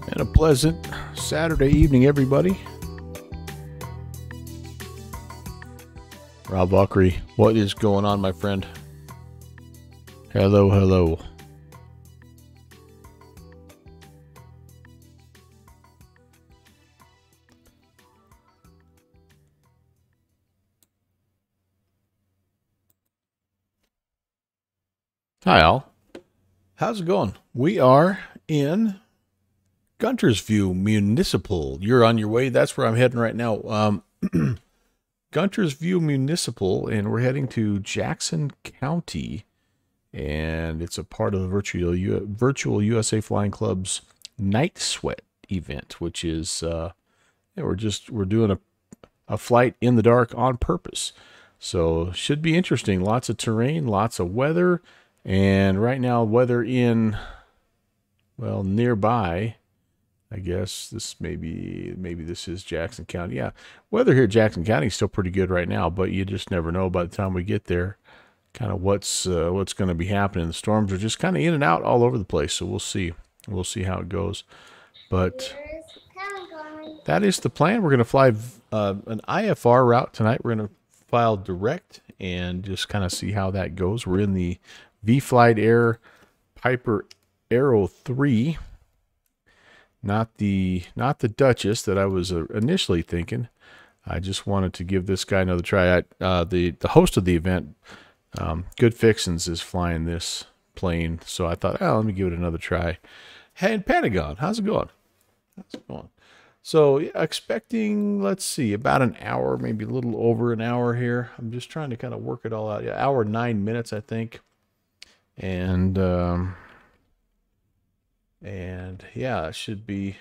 And a pleasant Saturday evening, everybody. Rob Valkyrie, what is going on, my friend? Hello, hello. Hi, all. How's it going? We are in Guntersview Municipal. You're on your way. That's where I'm heading right now. Guntersview Municipal, and we're heading to Jackson County, and it's a part of the Virtual USA Flying Club's Night Sweat event, which is we're doing a flight in the dark on purpose. So should be interesting. Lots of terrain, lots of weather, and right now weather in nearby. I guess this maybe this is Jackson County. Yeah, weather here at Jackson County is still pretty good right now, but you just never know by the time we get there, kind of what's going to be happening. The storms are just kind of in and out all over the place, so we'll see. We'll see how it goes. But that is the plan. We're going to fly an IFR route tonight. We're going to fly direct and just kind of see how that goes. We're in the vflyteair Piper Arrow 3. Not the Duchess that I was initially thinking. I just wanted to give this guy another try. The host of the event, Good Fixins, is flying this plane, so I thought, let me give it another try. Hey, and Pentagon, how's it going? How's it going? So yeah, expecting, let's see, about an hour, maybe a little over an hour here. I'm just trying to kind of work it all out. Yeah, hour 9 minutes, I think, and yeah, that should be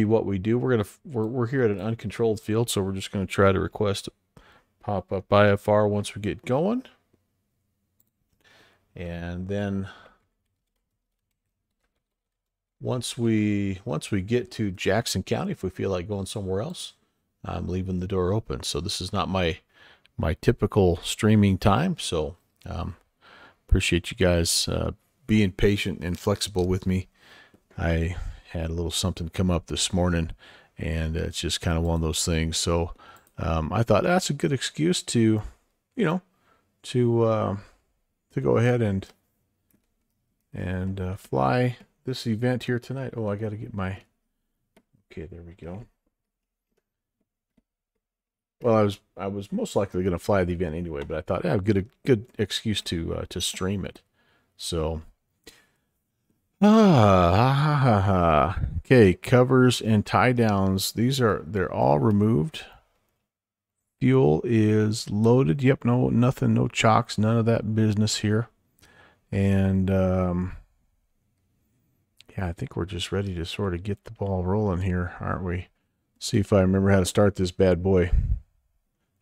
what we do. We're here at an uncontrolled field, so we're just gonna try to request pop up IFR once we get going, and then once we get to Jackson County, if we feel like going somewhere else, I'm leaving the door open. So this is not my typical streaming time. So appreciate you guys being patient and flexible with me. I had a little something come up this morning, and it's just kind of one of those things. So I thought that's a good excuse to, to go ahead and fly this event here tonight. Oh, I got to get my. Okay, there we go. Well, I was most likely going to fly the event anyway, but I thought I'd get a good excuse to stream it. So. Okay, covers and tie downs. They're all removed. Fuel is loaded. Yep, nothing, no chocks, none of that business here. And yeah, I think we're just ready to sort of get the ball rolling here, aren't we? See if I remember how to start this bad boy.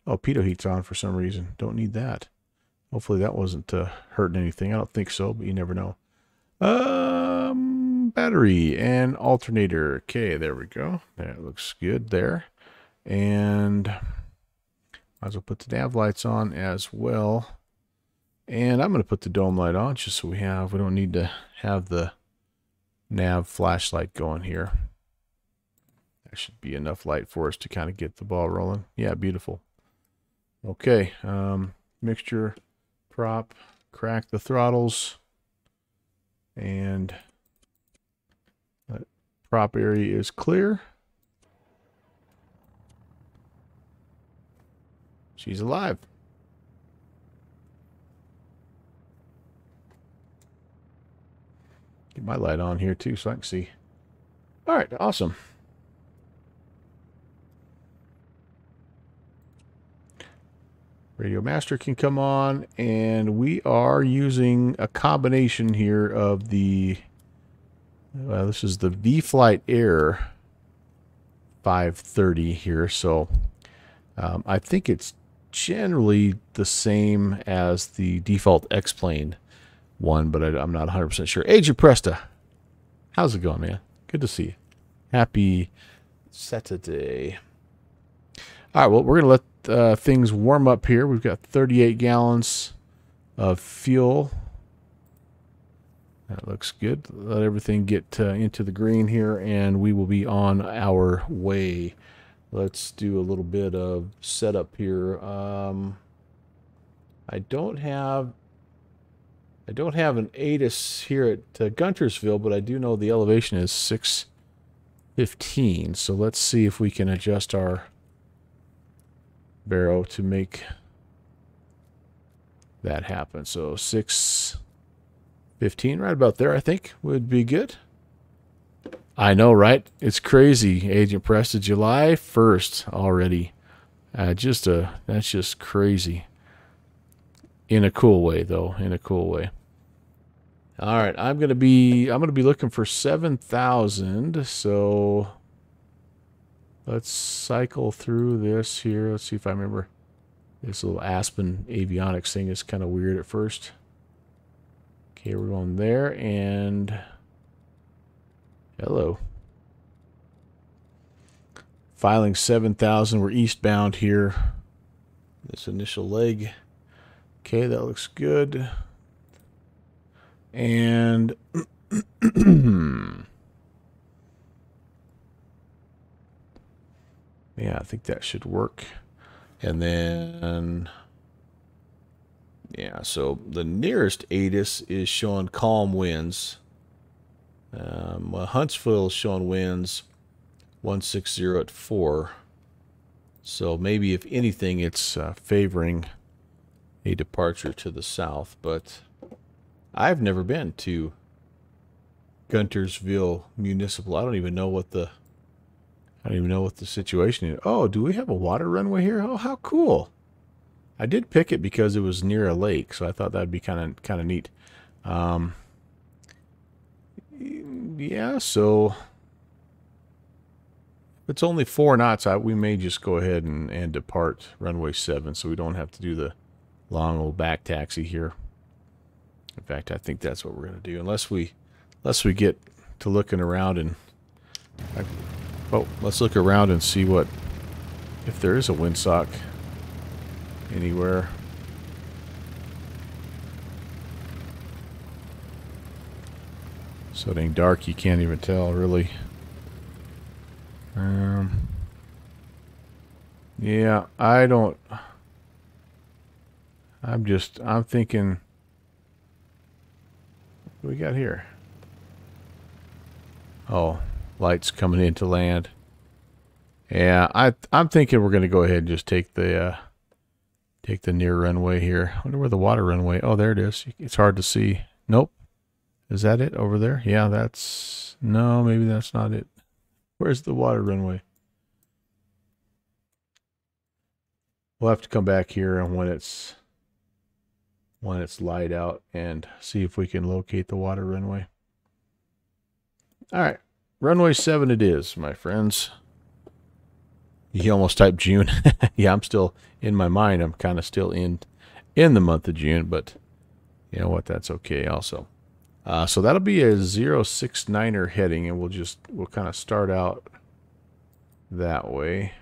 Oh, pitot heat's on for some reason. Don't need that. Hopefully that wasn't hurting anything. I don't think so, but you never know. Battery and alternator. Okay, there we go. That looks good there. And might as well put the nav lights on as well. And I'm going to put the dome light on just so we don't need to have the nav flashlight going here. That should be enough light for us to kind of get the ball rolling. Yeah, beautiful. Okay, mixture, prop, crack the throttles. And that prop area is clear. She's alive. Get my light on here too so I can see. All right, awesome. Radio master can come on, and we are using a combination here of the, this is the vflyteair 530 here. So I think it's generally the same as the default X-Plane one, but I'm not 100% sure. Agent Presta, how's it going, man? Good to see you. Happy Saturday. All right, well, we're going to let things warm up here. We've got 38 gallons of fuel. That looks good. Let everything get into the green here, and we will be on our way. Let's do a little bit of setup here. I don't have an ATIS here at Guntersville, but I do know the elevation is 615. So let's see if we can adjust our baro to make that happen. So 615, right about there, I think would be good. I know, right? It's crazy, Agent Preston. July 1st already. That's just crazy. In a cool way, though. In a cool way. All right, I'm gonna be looking for 7,000. So let's cycle through this here. Let's see if I remember. This little Aspen avionics thing is kind of weird at first. Okay, we're going there, and hello. Filing 7,000. We're eastbound here. This initial leg. Okay, that looks good. And yeah, I think that should work. And then, yeah, so the nearest ATIS is showing calm winds. Huntsville is showing winds 160 at 4. So maybe, if anything, it's favoring a departure to the south. But I've never been to Guntersville Municipal. I don't even know what the situation is. Oh, do we have a water runway here? Oh, how cool. I did pick it because it was near a lake, so I thought that'd be kind of neat. Yeah, so if it's only 4 knots, we may just go ahead and depart runway 7, so we don't have to do the long old back taxi here. In fact, I think that's what we're going to do, unless we get to looking around and let's look around and see if there is a windsock anywhere. So dang dark, you can't even tell really. Yeah, I'm thinking, what do we got here? Oh, lights coming into land. Yeah, I'm thinking we're going to go ahead and just take the near runway here. I wonder where the water runway. Oh, there it is. It's hard to see. Nope. Is that it over there? Yeah, no, maybe that's not it. Where's the water runway? We'll have to come back here and when it's light out and see if we can locate the water runway. All right. Runway 7 it is, my friends. You almost typed June. Yeah, I'm still in my mind. I'm kind of still in the month of June, but you know what? That's okay also. So that'll be a 069er heading, and we'll kind of start out that way.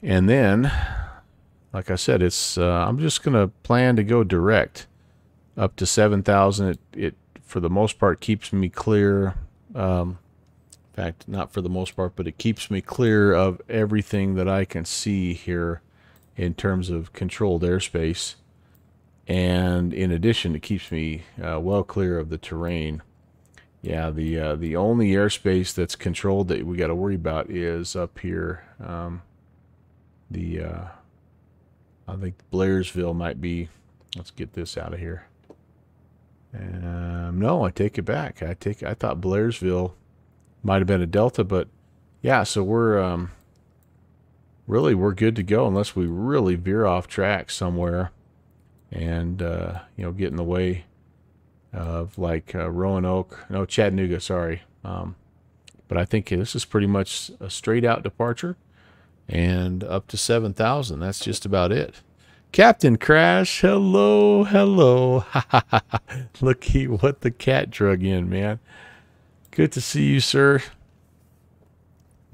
And then, like I said, I'm just going to plan to go direct up to 7,000. It for the most part keeps me clear. In fact, not for the most part, but it keeps me clear of everything that I can see here in terms of controlled airspace. And in addition, it keeps me well clear of the terrain. Yeah, the only airspace that's controlled that we got to worry about is up here. I think Blairsville might be. Let's get this out of here. No, I take it back. I thought Blairsville might have been a Delta, but yeah. So we're good to go unless we really veer off track somewhere, and get in the way of like Roanoke, no, Chattanooga. Sorry, but I think this is pretty much a straight out departure. And up to 7,000. That's just about it. Captain Crash, hello, hello. Looky what the cat drug in, man. Good to see you, sir.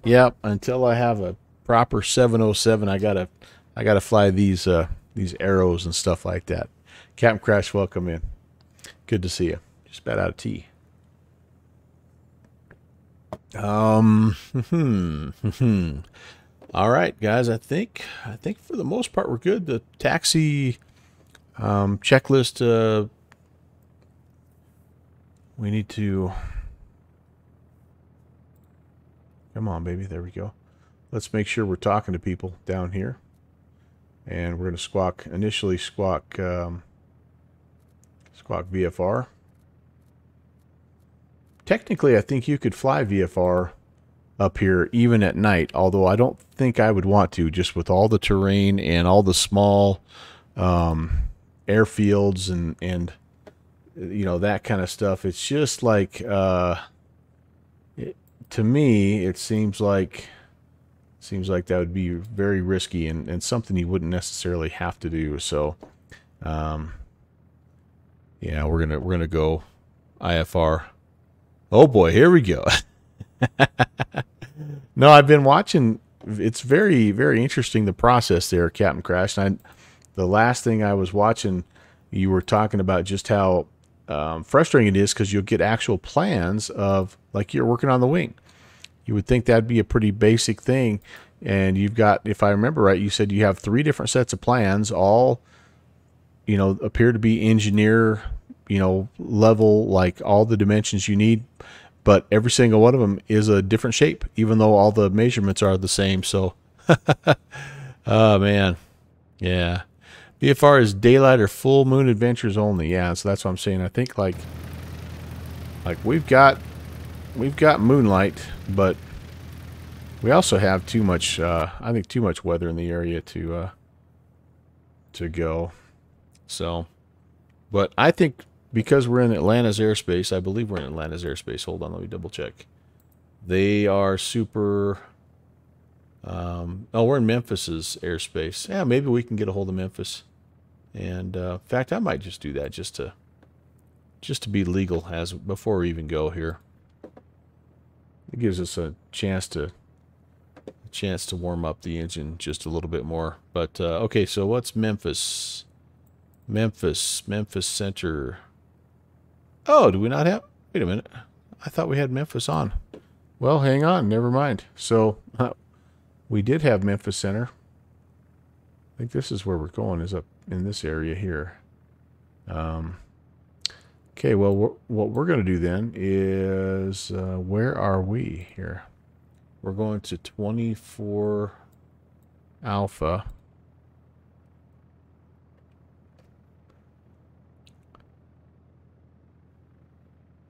Yep. Until I have a proper 707, I gotta fly these arrows and stuff like that. Captain Crash, welcome in. Good to see you. Just about out of tea. All right, guys. I think for the most part we're good. The taxi checklist. We need to. Come on, baby. There we go. Let's make sure we're talking to people down here, and we're going to squawk initially. Squawk VFR. Technically, I think you could fly VFR up here even at night, although I don't think I would want to, just with all the terrain and all the small airfields and you know, that kind of stuff. It's just like to me it seems like that would be very risky and something you wouldn't necessarily have to do. So yeah, we're gonna go IFR. Oh boy, here we go. No, I've been watching. It's very, very interesting, the process there, Captain Crash. And the last thing I was watching, you were talking about just how frustrating it is because you'll get actual plans of, like, you're working on the wing. You would think that'd be a pretty basic thing. And you've got, if I remember right, you said you have 3 different sets of plans, all, you know, appear to be engineer, you know, level, like all the dimensions you need. But every single one of them is a different shape, even though all the measurements are the same. So, oh man, yeah. VFR is daylight or full moon adventures only. Yeah, so that's what I'm saying. I think like we've got moonlight, but we also have too much. I think too much weather in the area to go. So, but I think, because we're in Atlanta's airspace, I believe we're in Atlanta's airspace. Hold on, let me double check. They are super... oh, we're in Memphis's airspace. Yeah, maybe we can get a hold of Memphis. And in fact, I might just do that just to be legal as before we even go here. It gives us a chance to warm up the engine just a little bit more. But okay, so what's Memphis? Memphis Center. Oh, do we not have... Wait a minute. I thought we had Memphis on. Well, hang on. Never mind. So, we did have Memphis Center. I think this is where we're going, is up in this area here. Okay, well, what we're going to do then is... where are we here? We're going to 24 Alpha.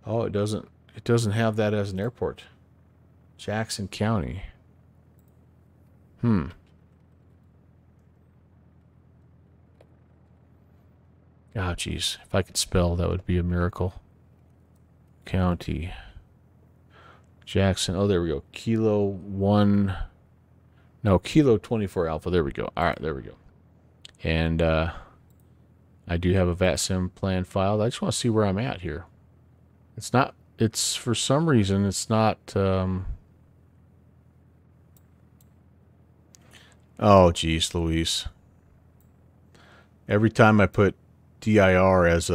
Oh, it doesn't have that as an airport. Jackson County. Oh, geez. If I could spell, that would be a miracle. County. Jackson. Oh, there we go. Kilo 1. No, Kilo 24 Alpha. There we go. All right, there we go. And I do have a VATSIM plan filed. I just want to see where I'm at here. It's not, it's, for some reason, it's not, oh, geez, Louise. Every time I put DIR as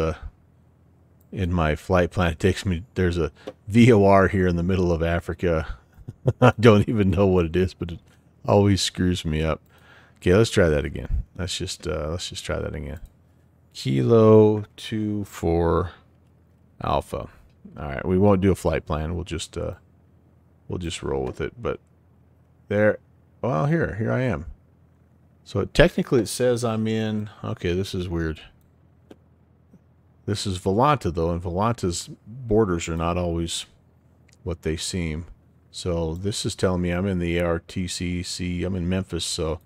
in my flight plan, it takes me, there's a VOR here in the middle of Africa. I don't even know what it is, but it always screws me up. Okay, let's try that again. Let's just try that again. Kilo 24 Alpha. All right, we won't do a flight plan. We'll just roll with it. But there, well, here I am. So technically it says I'm in. Okay, this is weird. This is Volanta though, and Volanta's borders are not always what they seem. So this is telling me I'm in the ARTCC. I'm in Memphis. So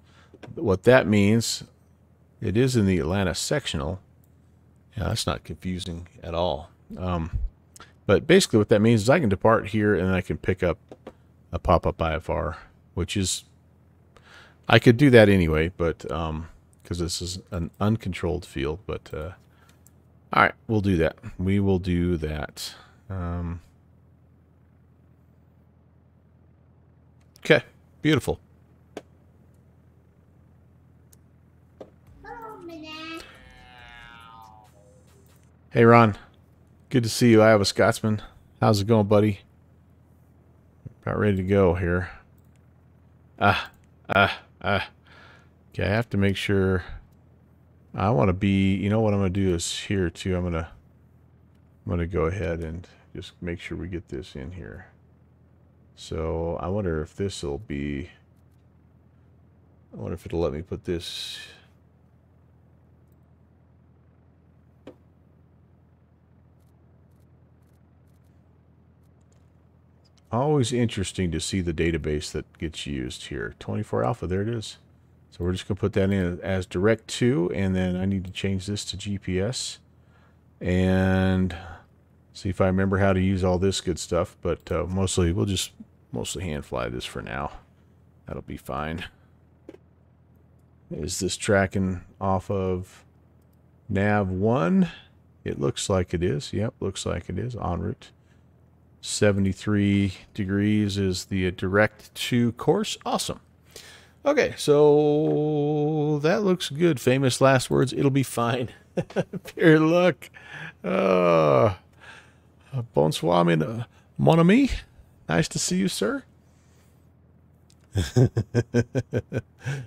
what that means, it is in the Atlanta sectional. Yeah, that's not confusing at all. But basically what that means is I can depart here and I can pick up a pop-up IFR, which is, I could do that anyway, but because this is an uncontrolled field. But all right, we'll do that. We will do that. Okay, Beautiful. Hey, Ron. Good to see you, Iowa Scotsman. How's it going, buddy? About ready to go here. Okay, I have to make sure. I want to be, you know what I'm going to do is here too. I'm going to go ahead and just make sure we get this in here. So I wonder if this will be, I wonder if it'll let me put this. Always interesting to see the database that gets used here. 24 alpha, there it is. So we're just going to put that in as direct to, and then I need to change this to GPS and see if I remember how to use all this good stuff. But mostly, we'll just mostly hand fly this for now. That'll be fine. Is this tracking off of nav 1? It looks like it is. Yep, looks like it is en route. 73 degrees is the direct to course. Awesome. Okay, so that looks good. Famous last words. It'll be fine. Pure luck. Bonsoir, mon ami. Nice to see you, sir.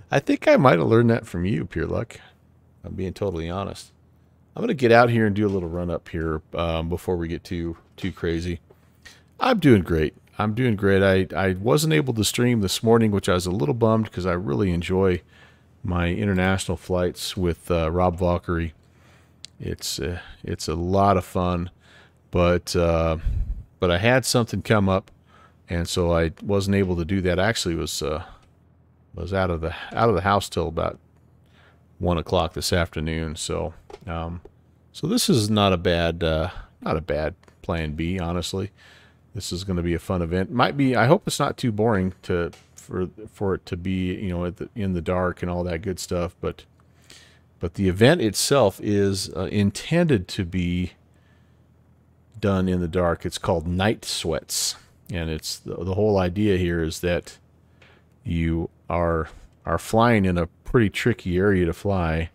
I think I might have learned that from you, Pure Luck. I'm being totally honest. I'm going to get out here and do a little run up here before we get too crazy. I'm doing great. I'm doing great. I wasn't able to stream this morning, which I was a little bummed because I really enjoy my international flights with Rob Valkyrie. It's a lot of fun, but I had something come up, and so I wasn't able to do that. I actually was out of the house till about 1 o'clock this afternoon. So so this is not a bad plan B, honestly. This is going to be a fun event. Might be. I hope it's not too boring for it to be, you know, in the dark and all that good stuff. But the event itself is intended to be done in the dark. It's called Night Sweats, and it's the whole idea here is that you are flying in a pretty tricky area to fly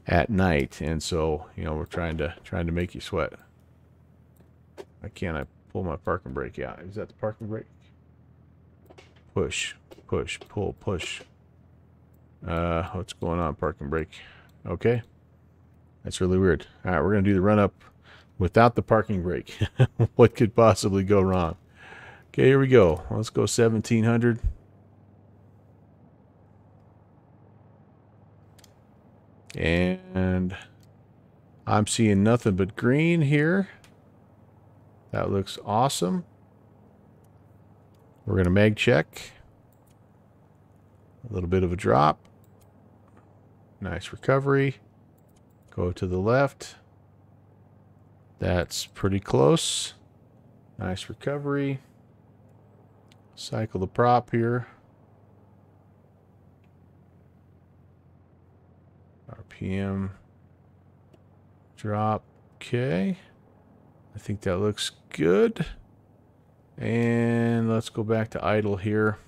at night, and so, you know, we're trying to make you sweat. Why can't I pull my parking brake out? Is that the parking brake? Push, push, pull, push. What's going on, parking brake? Okay. That's really weird. All right, we're going to do the run up without the parking brake. What could possibly go wrong? Okay, here we go. Let's go 1700. And I'm seeing nothing but green here. That looks awesome. We're going to mag check. A little bit of a drop. Nice recovery. Go to the left. That's pretty close. Nice recovery. Cycle the prop here. RPM drop. Okay. I think that looks good. And let's go back to idle here.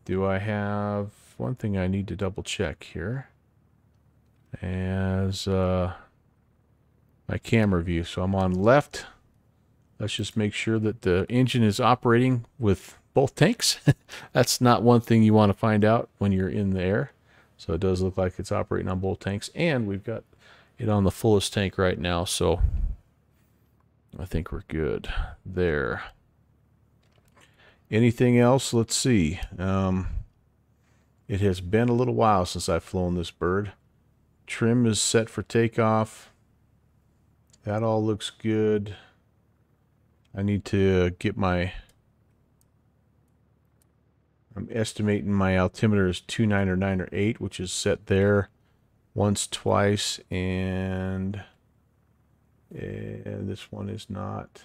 Do I have one thing I need to double check here? As my camera view. So I'm on left. Let's just make sure that the engine is operating with both tanks. That's not one thing you want to find out when you're in the air. So it does look like it's operating on both tanks. And we've got it on the fullest tank right now. So I think we're good there. Anything else? Let's see. It has been a little while since I've flown this bird. Trim is set for takeoff. That all looks good. I need to get my... I'm estimating my altimeter is 29 or 9 or 8, which is set there once, twice, and this one is not.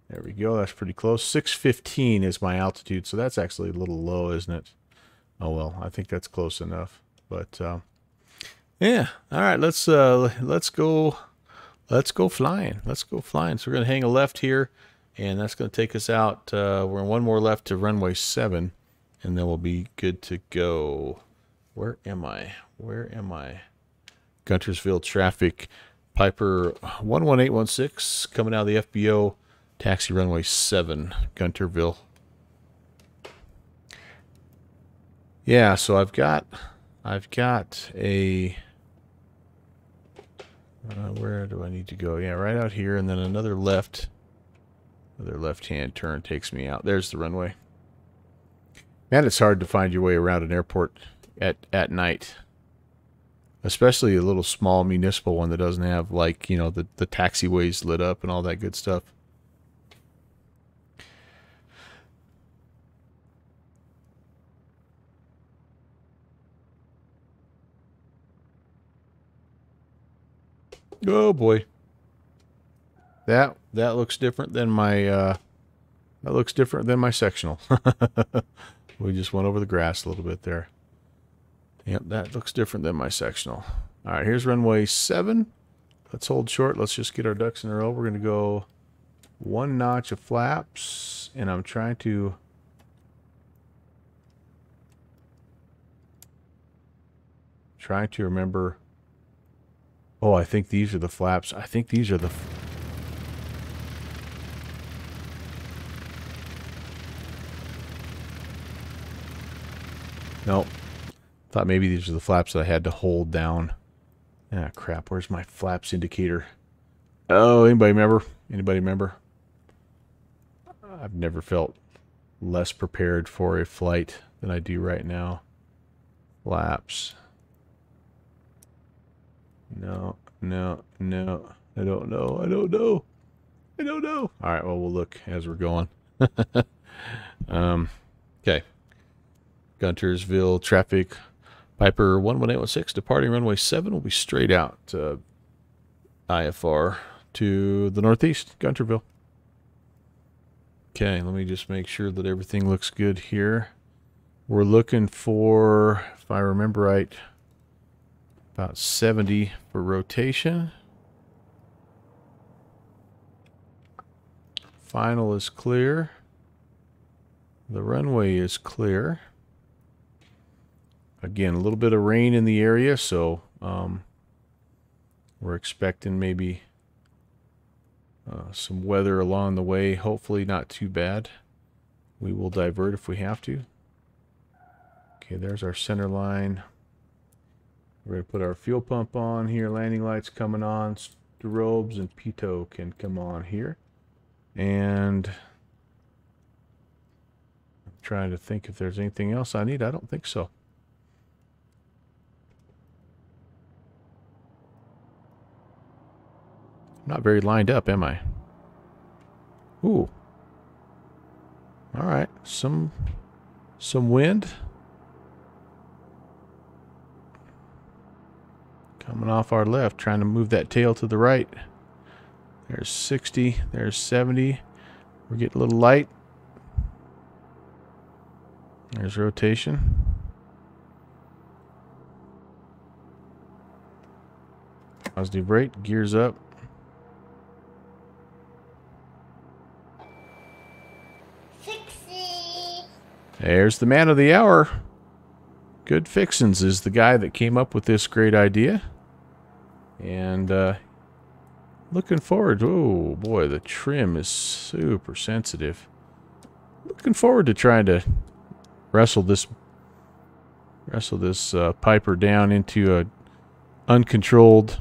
There we go. That's pretty close. 615 is my altitude, so that's actually a little low, isn't it? Oh well, I think that's close enough. But yeah. All right, let's go flying. Let's go flying. So we're gonna hang a left here, And that's going to take us out. We're one more left to runway 7, and then we'll be good to go. Where am I? Where am I? Guntersville traffic. Piper 11816 coming out of the FBO. Taxi runway 7, Gunterville. Yeah, so I've got a where do I need to go? Yeah, right out here, and then another left-hand turn takes me out. There's the runway. Man, it's hard to find your way around an airport at night, especially a little small municipal one that doesn't have, like, you know, the taxiways lit up and all that good stuff. Oh boy, that looks different than my sectional. We just went over the grass a little bit there. Yep, that looks different than my sectional. All right, here's runway 7. Let's hold short. Let's just get our ducks in a row. We're going to go 1 notch of flaps, and I'm trying to remember. Oh, I think these are the flaps. I think these are the... Nope. Thought maybe these are the flaps that I had to hold down. Ah, crap. Where's my flaps indicator? Oh, anybody remember? Anybody remember? I've never felt less prepared for a flight than I do right now. Flaps. No, no, no. I don't know. I don't know. I don't know. All right, well, we'll look as we're going. Okay. Guntersville traffic. Piper 11816 departing runway 7 will be straight out IFR to the northeast, Gunterville. Okay, let me just make sure that everything looks good here. We're looking for, if I remember right, about 70 for rotation. Final is clear. The runway is clear. Again, a little bit of rain in the area, so we're expecting maybe some weather along the way. Hopefully not too bad. We will divert if we have to. Okay, there's our center line. We're going to put our fuel pump on here. Landing lights coming on. Strobes and pitot can come on here. And I'm trying to think if there's anything else I need. I don't think so. Not very lined up, am I? Ooh. All right. Some wind. Coming off our left, trying to move that tail to the right. There's 60. There's 70. We're getting a little light. There's rotation. Positive brake. Gears up. There's the man of the hour. Good Fixins is the guy that came up with this great idea. And looking forward. Oh boy, the trim is super sensitive. Looking forward to trying to wrestle this Piper down into a uncontrolled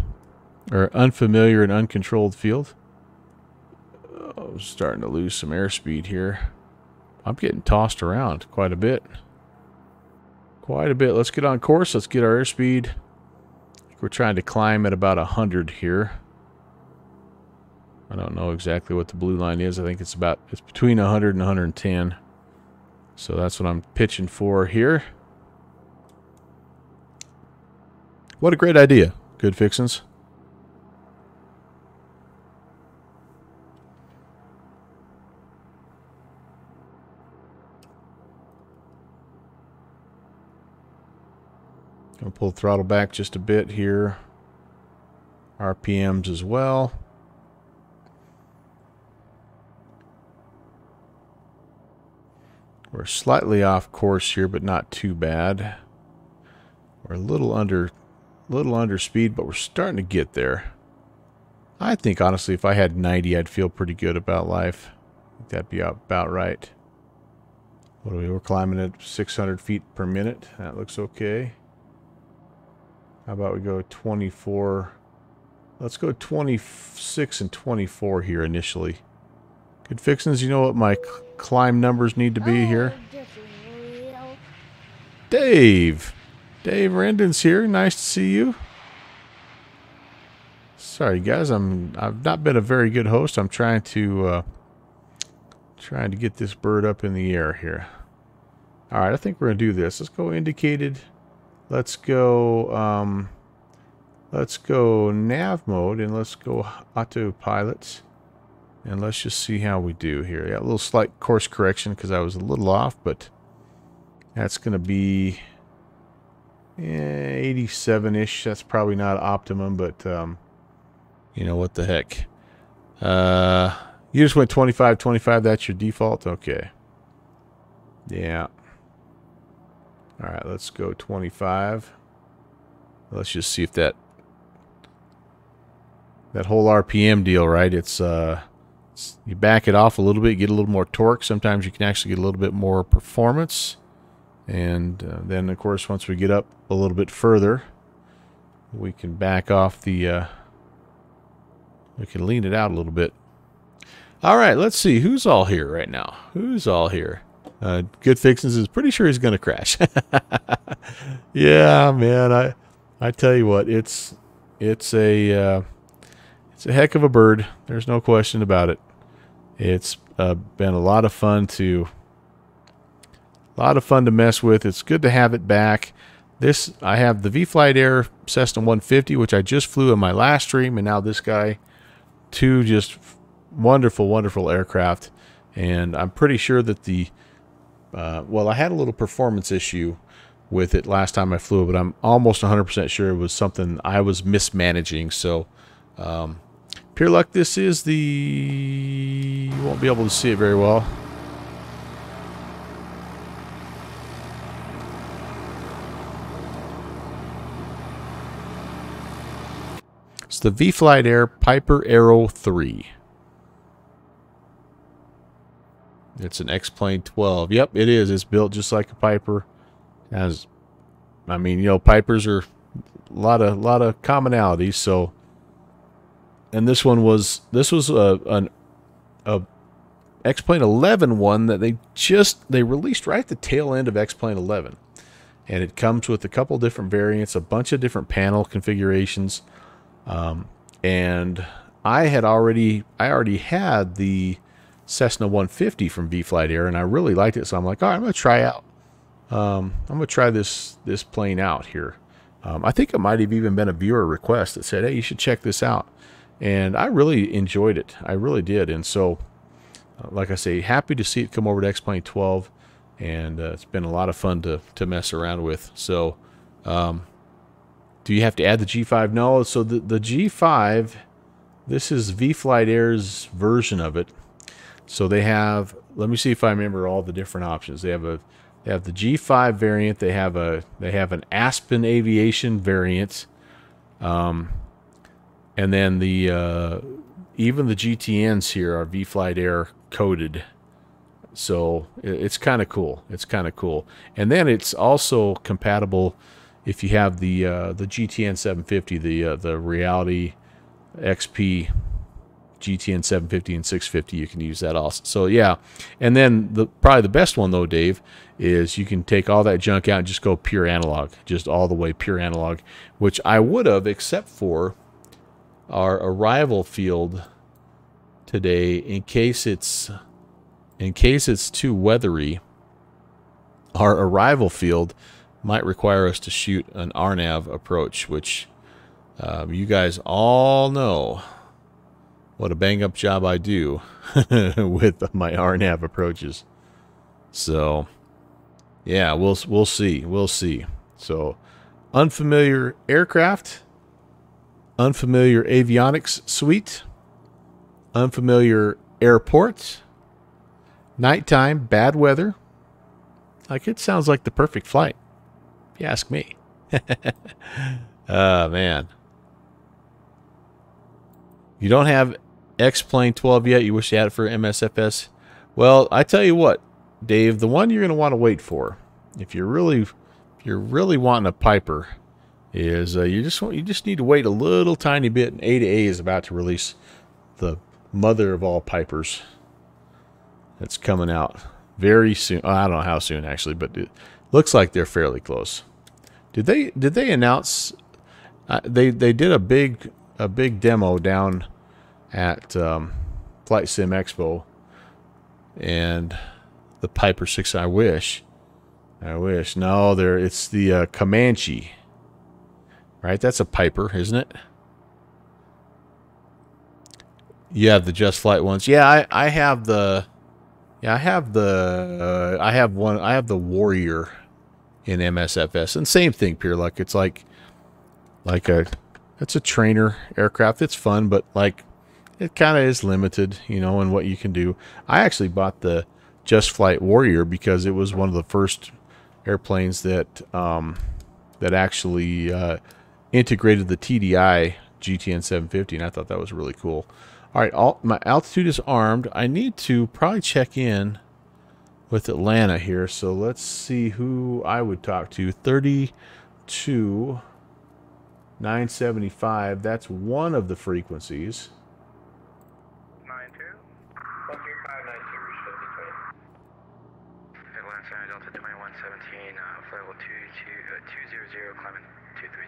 or unfamiliar and uncontrolled field. Oh, starting to lose some airspeed here. I'm getting tossed around quite a bit. Quite a bit. Let's get on course. Let's get our airspeed. We're trying to climb at about 100 here. I don't know exactly what the blue line is. I think it's between 100 and 110. So that's what I'm pitching for here. What a great idea. Good Fixins. Gonna pull the throttle back just a bit here. RPMs as well. We're slightly off course here, but not too bad. We're a little under speed, but we're starting to get there. I think, honestly, if I had 90, I'd feel pretty good about life. I think that'd be about right. What are we? We're climbing at 600 feet per minute. That looks okay. How about we go 24? Let's go 26 and 24 here initially. Good fixins. You know what my climb numbers need to be here? Dave! Dave Rendon's here. Nice to see you. Sorry, guys. I've not been a very good host. I'm trying to get this bird up in the air here. All right, I think we're gonna do this. Let's go indicated. Let's go nav mode and let's go autopilot. And let's just see how we do here. Yeah, a little slight course correction because I was a little off, but that's going to be 87-ish. That's probably not optimum, but you know what the heck. You just went 25, 25. That's your default? Okay. Yeah. All right, let's go 25. Let's just see if that whole RPM deal, right? It's you back it off a little bit, get a little more torque. Sometimes you can actually get a little bit more performance. And then, of course, once we get up a little bit further, we can back off the... we can lean it out a little bit. All right, let's see. Who's all here right now? Who's all here? Good Fixins is pretty sure he's going to crash. Yeah, man. I tell you what, it's a heck of a bird. There's no question about it. It's been a lot of fun to mess with. It's good to have it back. I have the vflyteair Cessna 150, which I just flew in my last stream, and now this guy. Two just wonderful, wonderful aircraft. And I'm pretty sure that well, I had a little performance issue with it last time I flew, but I'm almost 100% sure it was something I was mismanaging. So, pure luck, this is you won't be able to see it very well. It's the vflyteair Piper Arrow 3. It's an X-Plane 12. Yep, it is. It's built just like a Piper. I mean, you know, Pipers are a lot of commonalities. So, and this was a X-Plane 11 one that they released right at the tail end of X-Plane 11, and it comes with a couple different variants, a bunch of different panel configurations, and I already had the Cessna 150 from vflyteair, and I really liked it, so I'm like, all right, I'm going to try out. I'm going to try this plane out here. I think it might have even been a viewer request that said, hey, you should check this out. And I really enjoyed it. I really did. And so, like I say, happy to see it come over to X-Plane 12. And it's been a lot of fun to mess around with. So, do you have to add the G5? No. So the G5, this is vflyteair's version of it. So they have, let me see if I remember all the different options. They have the G5 variant. They have an Aspen Aviation variant, and then even the GTNs here are vflyteair coded. So it's kind of cool. It's kind of cool. And then it's also compatible if you have the GTN 750, the Reality XP. GTN 750 and 650, you can use that also. So yeah, and then probably the best one though, Dave, is you can take all that junk out and just go pure analog, just all the way pure analog, which I would have, except for our arrival field today, in case it's too weathery. Our arrival field might require us to shoot an RNAV approach, which you guys all know what a bang-up job I do with my RNAV approaches. So, yeah, we'll see. We'll see. So, unfamiliar aircraft, unfamiliar avionics suite, unfamiliar airport, nighttime, bad weather, Like, it sounds like the perfect flight, if you ask me. Oh, man. You don't have X-Plane 12 yet? You wish you had it for MSFS? Well, I tell you what, Dave, the one you're going to want to wait for, if you're really wanting a Piper, is you just need to wait a little tiny bit. And A2A is about to release the mother of all Pipers. It's coming out very soon. I don't know how soon actually, but it looks like they're fairly close. Did they announce? They did a big demo down at Flight Sim Expo, and the Piper 6. I wish. No, it's the Comanche. Right, that's a Piper, isn't it? You have the Just Flight ones. Yeah, I have the. Yeah, I have the Warrior in MSFS, and same thing, Pure Luck. It's it's a trainer aircraft. It's fun, but like it kind of is limited, you know, in what you can do. I actually bought the Just Flight Warrior because it was one of the first airplanes that actually integrated the TDI GTN 750, and I thought that was really cool. All right, my altitude is armed. I need to probably check in with Atlanta here, so let's see who I would talk to. 32,975. That's one of the frequencies. 92. 13592, reach 5020. Atlanta, Delta 2117, flight level 200, climbing 230.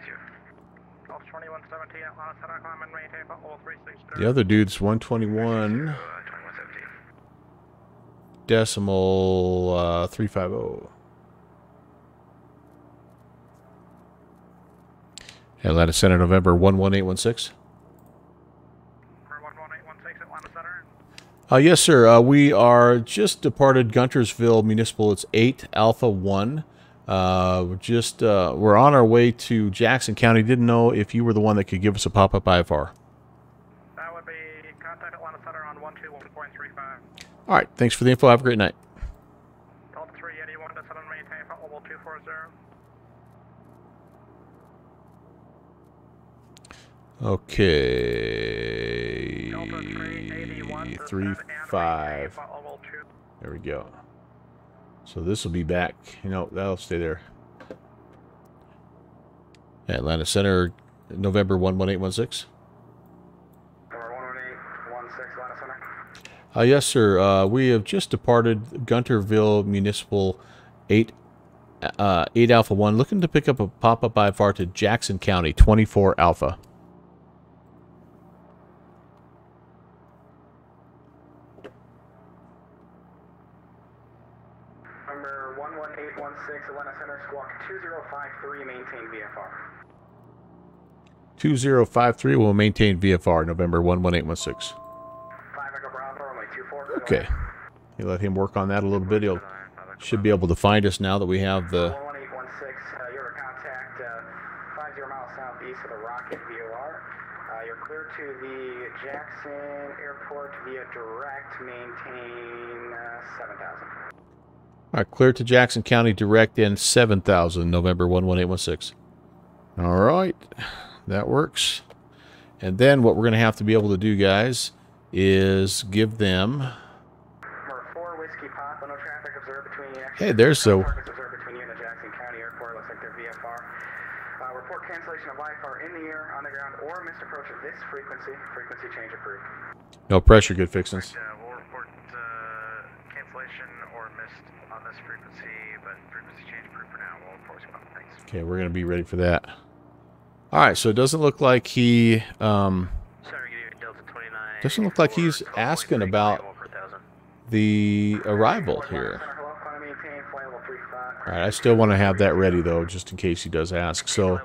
Delta 2117, Atlanta Center, climbing maintain for all 360. The other dude's 121. 2117. Decimal 350. Atlanta Center, November 11816. 11816, Atlanta Center. Yes, sir. We are just departed Guntersville Municipal. It's 8 Alpha 1. We're on our way to Jackson County. Didn't know if you were the one that could give us a pop-up IFR. That would be contact Atlanta Center on 121.35. All right. Thanks for the info. Have a great night. Delta 381 to set and maintain for level 240. Okay. Delta 381 to 35. for level 2. There we go. So this will be back. You know, that'll stay there. Atlanta Center, November 11816. Number 11816, Atlanta Center. Yes, sir. We have just departed Gunterville Municipal 8 Alpha 1, looking to pick up a pop-up IFR to Jackson County, 24 Alpha. Number 11816, Atlanta Center, squawk 2053, maintain VFR. 2053 will maintain VFR, November 11816. 5 Echo Bravo, runway 24. Okay. You let him work on that a little bit. He'll should be able to find us now that we have the... 11816, you're to contact 50 miles southeast of the Rocket VOR. You're clear to the Jackson Airport via direct, maintain 7,000. All right, clear to Jackson County, direct in 7,000, November 11816. All right, that works. And then what we're going to have to be able to do, guys, is give them... Number 4, Whiskey Pop, no traffic observed between you. Hey, there's so... Observed between you and the Jackson County Airport. Looks like they're VFR. Report cancellation of IFR in the air, on the ground, or missed approach of this frequency. Frequency change approved. No pressure, good fixins. We'll report cancellation or missed on this frequency, but frequency change approved for now. We'll report some other things. Okay, we're going to be ready for that. All right, so it doesn't look like he... doesn't look like he's asking about the arrival here. All right, I still want to have that ready, though, just in case he does ask. So,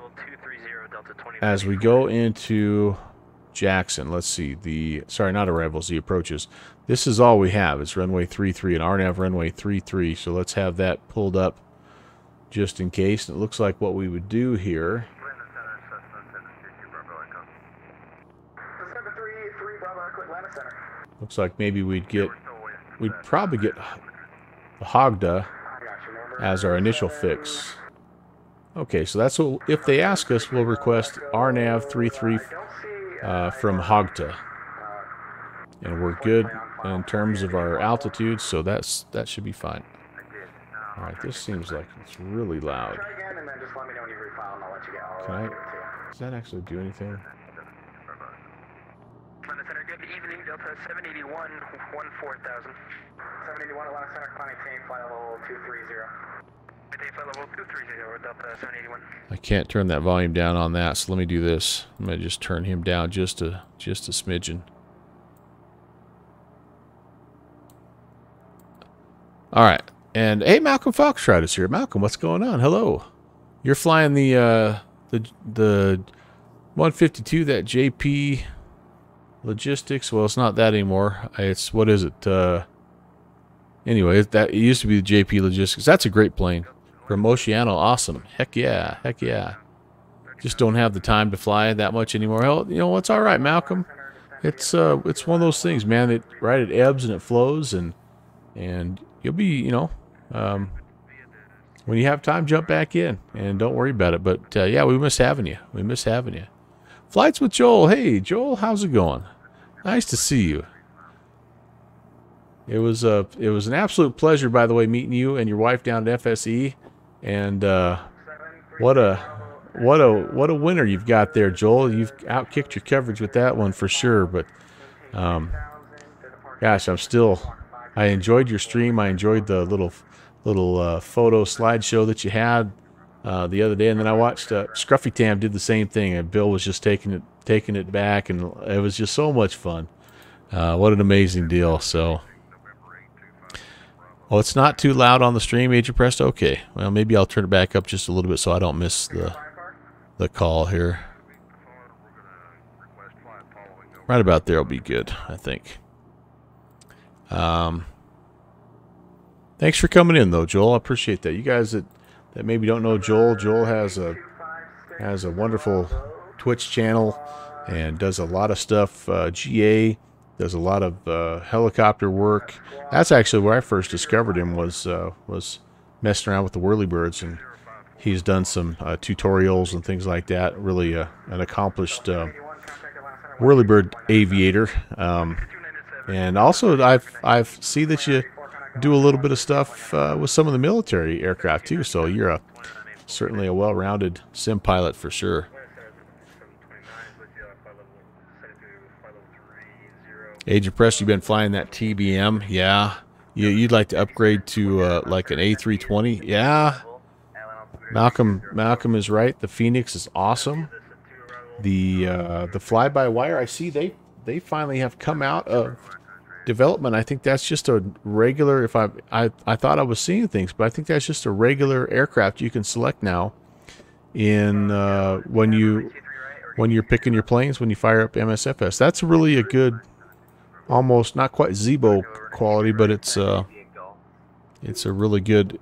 as we go into Jackson, let's see. Sorry, not arrivals, the approaches. This is all we have. It's runway 33 and RNAV runway 33. So, let's have that pulled up just in case. And it looks like what we would do here... Looks like maybe we'd probably get Hogda as our initial fix. Okay, so that's what, if they ask us, we'll request RNAV 33 from Hogta. And we're good in terms of our altitude, so that should be fine. Alright, this seems like it's really loud. Does that actually do anything? Good evening, Delta 781, 14,000. 781, Atlanta Center, climbing team, flight level 230. Maintain flight level 230, Delta 781. I can't turn that volume down on that, so let me do this. I'm going to just turn him down just a smidgen. Alright, and hey, Malcolm Foxtrot is here. Malcolm, what's going on? Hello. You're flying the 152, that JP Logistics. Well, it's not that anymore. It's, what is it? Anyway, it used to be the JP Logistics. That's a great plane. From Oceano, awesome. Heck yeah, heck yeah. Just don't have the time to fly that much anymore. Hell, you know, it's all right, Malcolm. It's one of those things, man. It ebbs and it flows, and you'll be, you know, when you have time, jump back in and don't worry about it. But yeah, we miss having you. We miss having you. Flights with Joel. Hey, Joel, how's it going? Nice to see you. It was an absolute pleasure, by the way, meeting you and your wife down at FSE. And what a winner you've got there, Joel. You've outkicked your coverage with that one for sure. But gosh, I enjoyed your stream. I enjoyed the little photo slideshow that you had the other day, and then I watched Scruffy Tam did the same thing, and Bill was just taking it back, and it was just so much fun. What an amazing deal! So, oh, it's not too loud on the stream, Agent Presto. Okay, well, maybe I'll turn it back up just a little bit so I don't miss the call here. Right about there will be good, I think. Thanks for coming in, though, Joel. I appreciate that. You guys that maybe don't know Joel has a wonderful Twitch channel and does a lot of stuff. GA does a lot of helicopter work. That's actually where I first discovered him, was messing around with the whirlybirds, and he's done some tutorials and things like that. Really an accomplished whirlybird aviator. And also, I've see that you do a little bit of stuff with some of the military aircraft too. So you're certainly a well-rounded sim pilot for sure. Agent Press, you've been flying that TBM, yeah. You'd like to upgrade to like an A320, yeah. Malcolm is right. The Phoenix is awesome. The fly-by-wire, I see they finally have come out of development. I think that's just a regular, I thought I was seeing things, but I think that's just a regular aircraft you can select now in when you're picking your planes, when you fire up MSFS. That's really a good, almost not quite Zebo quality, but it's a really good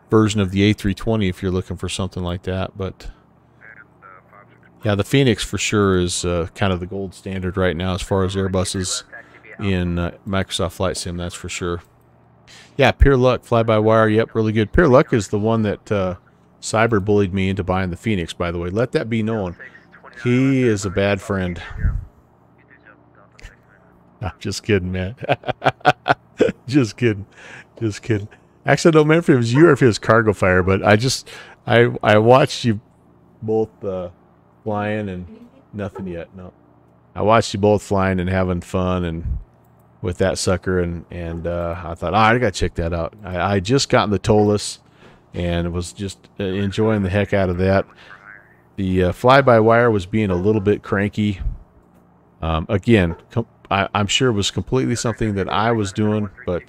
version of the A320 if you're looking for something like that. But yeah, the Phoenix for sure is kind of the gold standard right now as far as Airbuses in Microsoft Flight Sim, that's for sure. Yeah, Pure Luck, fly-by-wire, yep, really good. Pure Luck is the one that Cyber bullied me into buying the Phoenix, by the way. Let that be known. He is a bad friend. I'm just kidding, man. Just kidding. Just kidding. Actually, I don't remember if it was you or if it was Cargo Fire, but I watched you both flying and nothing yet, no. I watched you both flying and having fun and with that sucker, and I thought, I gotta check that out. I just gotten the Tolus and was just enjoying the heck out of that. The fly-by-wire was being a little bit cranky. Again, I'm sure it was completely something that I was doing, but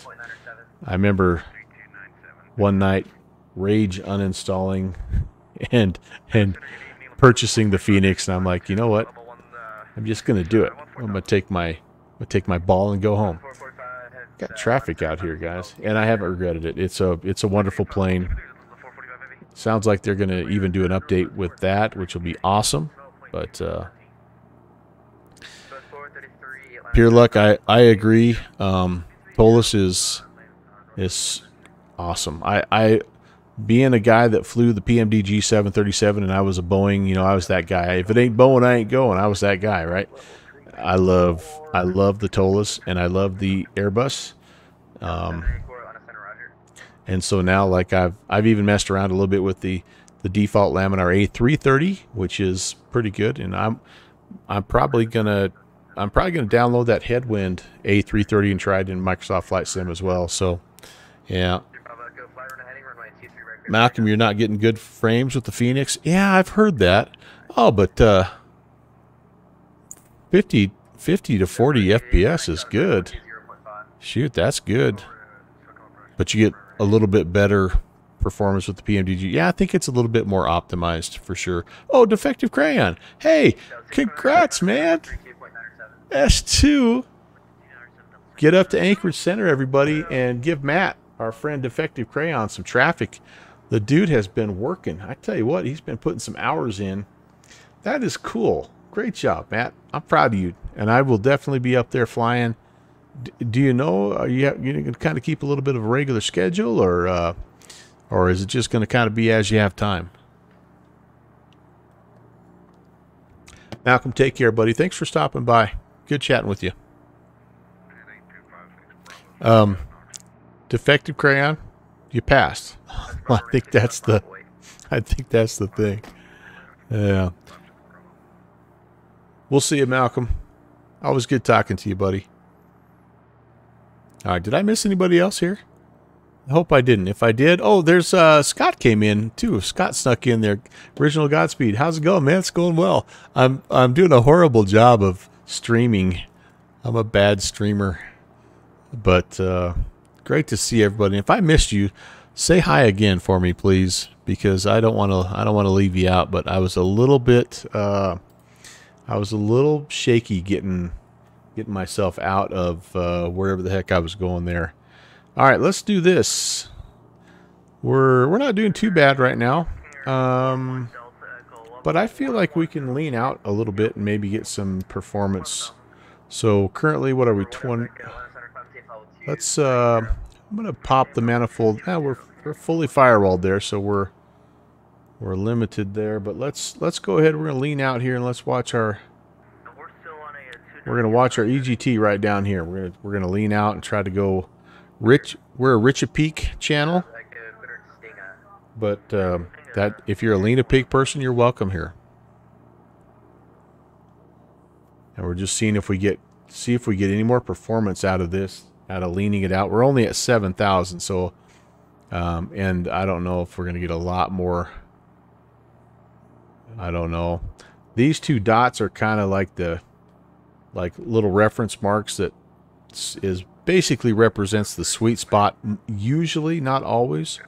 I remember one night rage uninstalling and purchasing the Phoenix, and I'm like, you know what? I'm just gonna do it. I'm gonna take my ball and go home. Got traffic out here, guys, and I haven't regretted it. It's a wonderful plane. Sounds like they're gonna even do an update with that, which will be awesome. But Pure Luck, I agree. Tolus is awesome. being a guy that flew the PMDG 737 and I was a Boeing, you know, I was that guy. If it ain't Boeing, I ain't going. I was that guy, right? I love the Tolas and I love the Airbus. And so now, like I've even messed around a little bit with the default Laminar A330, which is pretty good. And I'm probably gonna download that Headwind A330 and try it in Microsoft Flight Sim as well. So, yeah. Malcolm, you're not getting good frames with the Phoenix. Yeah, I've heard that. Oh, but 50 to 40 FPS is good. Shoot, that's good. But you get a little bit better performance with the PMDG. Yeah, I think it's a little bit more optimized for sure. Oh, Defective Crayon. Hey, congrats, man. S2. Get up to Anchorage Center, everybody, and give Matt, our friend Defective Crayon, some traffic. The dude has been working. I tell you what, he's been putting some hours in. That is cool. Great job, Matt. I'm proud of you. And I will definitely be up there flying. Do you know, are you going to kind of keep a little bit of a regular schedule, or is it just going to kind of be as you have time? Malcolm, take care, buddy. Thanks for stopping by. Good chatting with you. Defective Crayon, you passed. I think that's the thing. Yeah. We'll see you, Malcolm. Always good talking to you, buddy. All right, did I miss anybody else here? I hope I didn't. If I did, oh, there's Scott came in too. Scott snuck in there. Original Godspeed. How's it going, man? It's going well. I'm doing a horrible job of streaming. I'm a bad streamer, but great to see everybody. If I missed you, say hi again for me, please, because I don't want to leave you out. But I was a little bit shaky getting myself out of wherever the heck I was going there. All right, let's do this. We're not doing too bad right now, but I feel like we can lean out a little bit and maybe get some performance. So currently, what are we? 20. Let's. I'm gonna pop the manifold. We're fully firewalled there, so we're limited there. But let's go ahead. We're gonna lean out here and let's watch our. We're gonna watch our EGT right down here. We're gonna lean out and try to go rich. We're a Richa Peak channel, but that if you're a Lena Peak person, you're welcome here. And we're just seeing if we get any more performance out of this, out of leaning it out. We're only at 7,000, so and I don't know if we're gonna get a lot more. I don't know. These two dots are kind of like little reference marks that is basically represents the sweet spot. Usually, not always.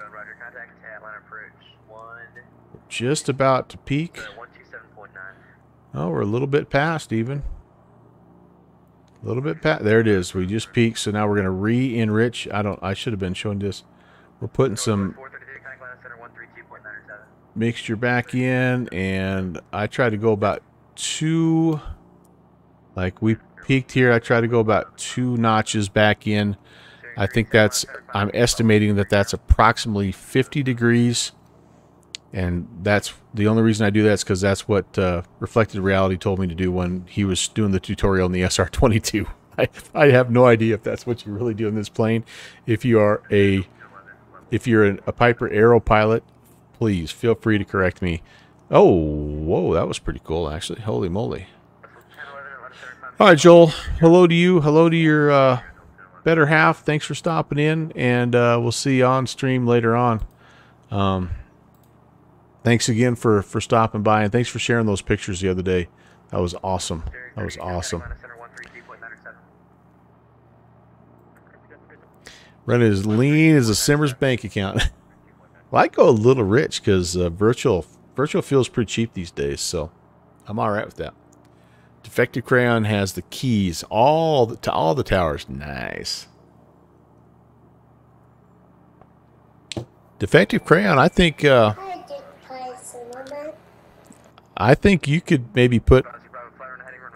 Just about to peak. Oh, we're a little bit past even. A little bit past. There it is. We just peaked, so now we're going to re-enrich. I should have been showing this. We're putting some mixture back in, and I try to go about 2. Like we peaked here, I try to go about 2 notches back in. I think I'm estimating that's approximately 50 degrees. And that's the only reason I do that is because that's what Reflected Reality told me to do when he was doing the tutorial in the SR-22. I have no idea if that's what you really do in this plane. If you're a Piper Aero pilot, please feel free to correct me. Oh, whoa, that was pretty cool, actually. Holy moly. All right, Joel. Hello to you. Hello to your better half. Thanks for stopping in, and we'll see you on stream later on. Thanks again for stopping by, and thanks for sharing those pictures the other day. That was awesome. That was awesome. Running as lean as a Simmer's bank account. Well, I go a little rich because virtual feels pretty cheap these days, so I'm all right with that. Defective Crayon has the keys to all the towers. Nice. Defective Crayon, I think you could maybe put